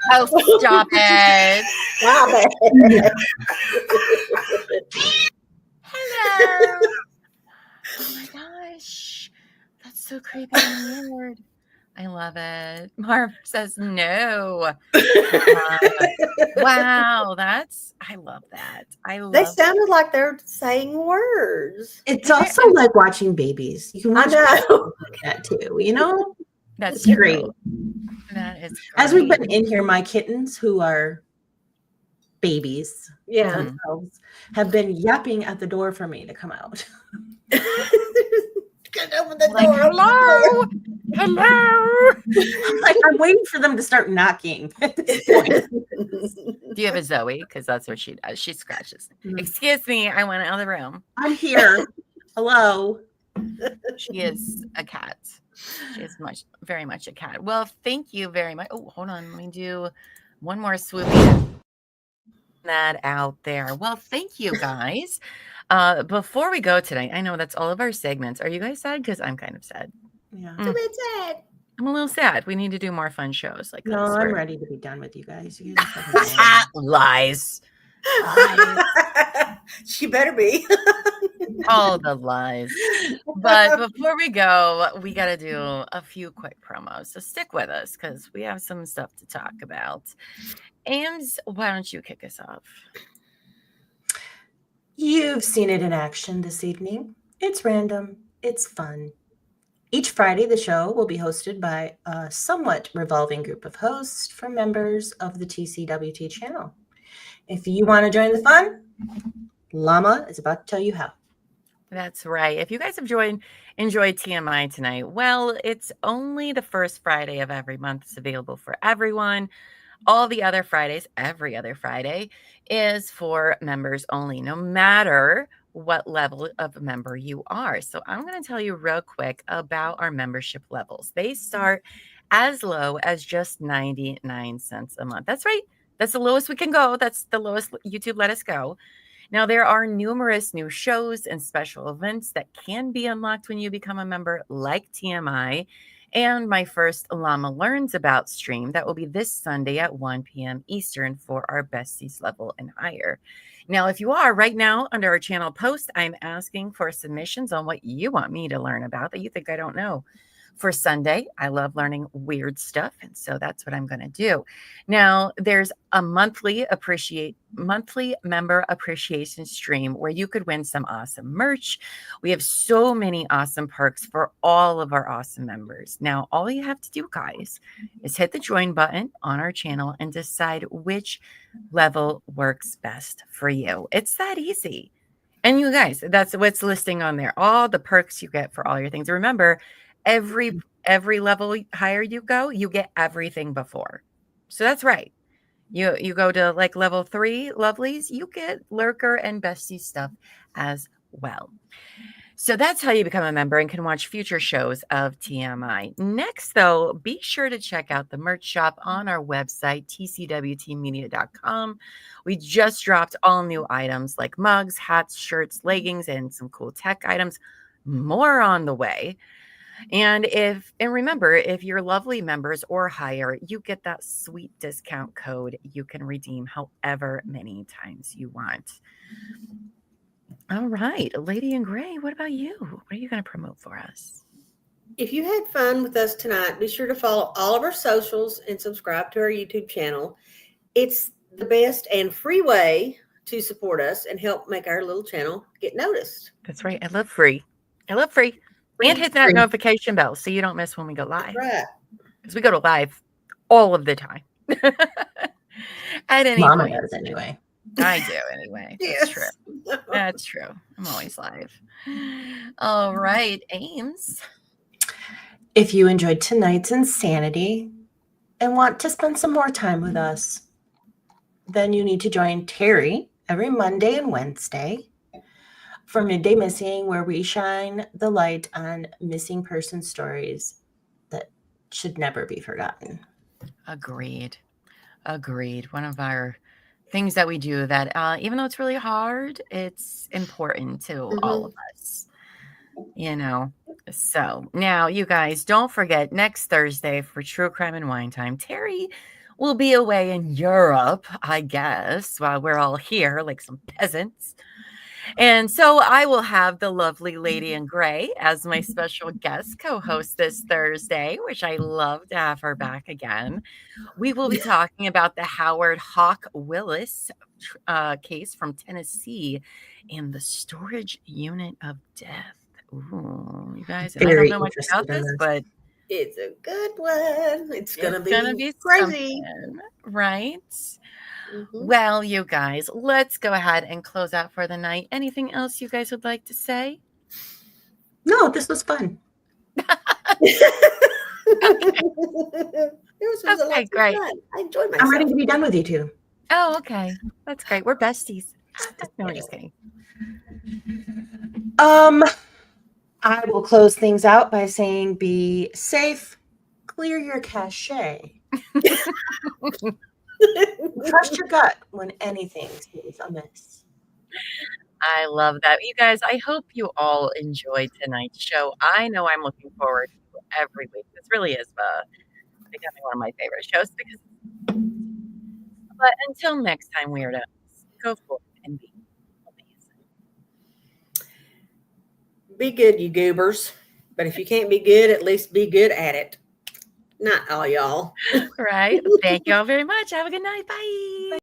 Oh, stop it. Stop it. Hello. Oh my gosh. That's so creepy and weird. I love it. Marv says no. Wow, I love that. They sounded like they're saying words. It's also like watching babies. You can watch know like that too, you know? That's it's great. That is great. As we've been in here, my kittens, who are babies themselves, have been yapping at the door for me to come out. Open the like, door. Hello. Hello. I'm waiting for them to start knocking at this point. Do you have a Zoe? Because that's what she does. She scratches. Excuse me, I went out of the room. I'm here. Hello. She is a cat. She is very much a cat. Well, thank you very much. Oh, hold on. Let me do one more swoopy. That out there. Well, thank you guys. Before we go tonight, I know that's all of our segments. Are you guys sad? Because I'm kind of sad. Yeah. It's a bit sad. I'm a little sad. We need to do more fun shows like No, this. I'm ready to be done with you guys. You guys Lies. She better be. All the lies. But before we go, we got to do a few quick promos. So stick with us because we have some stuff to talk about. Ames, why don't you kick us off? You've seen it in action this evening. It's random. It's fun. Each Friday, the show will be hosted by a somewhat revolving group of hosts from members of the TCWT channel. If you want to join the fun, Llama is about to tell you how. That's right. If you guys have enjoyed TMI tonight, well, it's only the first Friday of every month. It's available for everyone. All the other Fridays, every other Friday, is for members only, no matter what level of member you are. So I'm going to tell you real quick about our membership levels. They start as low as just 99 cents a month. That's right. That's the lowest we can go. That's the lowest YouTube let us go. Now, there are numerous new shows and special events that can be unlocked when you become a member, like TMI and my first Llama Learns About stream. That will be this Sunday at 1 p.m. Eastern for our besties level and higher. Now, if you are right now under our channel post, I'm asking for submissions on what you want me to learn about that you think I don't know. For Sunday, I love learning weird stuff, and so that's what I'm going to do. Now, there's a monthly member appreciation stream where you could win some awesome merch. We have so many awesome perks for all of our awesome members. Now, all you have to do, guys, is hit the join button on our channel and decide which level works best for you. It's that easy. And you guys, that's what's listing on there. All the perks you get for all your things. Remember, every level higher you go, you get everything before. So that's right. You go to like level 3 lovelies, you get lurker and bestie stuff as well. So that's how you become a member and can watch future shows of TMI. Next, though, be sure to check out the merch shop on our website, tcwtmedia.com. We just dropped all new items like mugs, hats, shirts, leggings, and some cool tech items. More on the way. And remember, if you're lovely members or higher, you get that sweet discount code you can redeem however many times you want. All right, Lady in Gray, what about you? What are you going to promote for us? If you had fun with us tonight, be sure to follow all of our socials and subscribe to our YouTube channel. It's the best and free way to support us and help make our little channel get noticed. That's right. I love free. And hit that notification bell so you don't miss when we go live. Right. Because we go to live all of the time. At any Mama point. does anyway. I do anyway. That's true. That's true. I'm always live. All right, Ames. If you enjoyed tonight's insanity and want to spend some more time with us, then you need to join Terry every Monday and Wednesday for Midday Missing, where we shine the light on missing person stories that should never be forgotten. Agreed. One of our things that we do that even though it's really hard, it's important to all of us, So now you guys don't forget, next Thursday for True Crime and Wine Time, Terry will be away in Europe, I guess, while we're all here like some peasants. And so I will have the lovely Lady in Gray as my special guest co-host this Thursday, which I love to have her back again. We will be talking about the Howard Hawk Willis case from Tennessee and the storage unit of death. Ooh, you guys, and I don't know much about this, but it's a good one. It's gonna be crazy, right? Well, you guys, let's go ahead and close out for the night. Anything else you guys would like to say? No, this was fun. Okay, great. I enjoyed myself. I'm ready to be done with you two. Oh, okay. That's great. We're besties. No, just kidding. I will close things out by saying be safe, clear your cache. Trust your gut when anything seems amiss. I love that. You guys, I hope you all enjoyed tonight's show. I know I'm looking forward to every week. This really is becoming one of my favorite shows but until next time, weirdos, go forth and be amazing. Be good, you goobers. But if you can't be good, at least be good at it. Not all y'all. Right. Thank you all very much. Have a good night. Bye.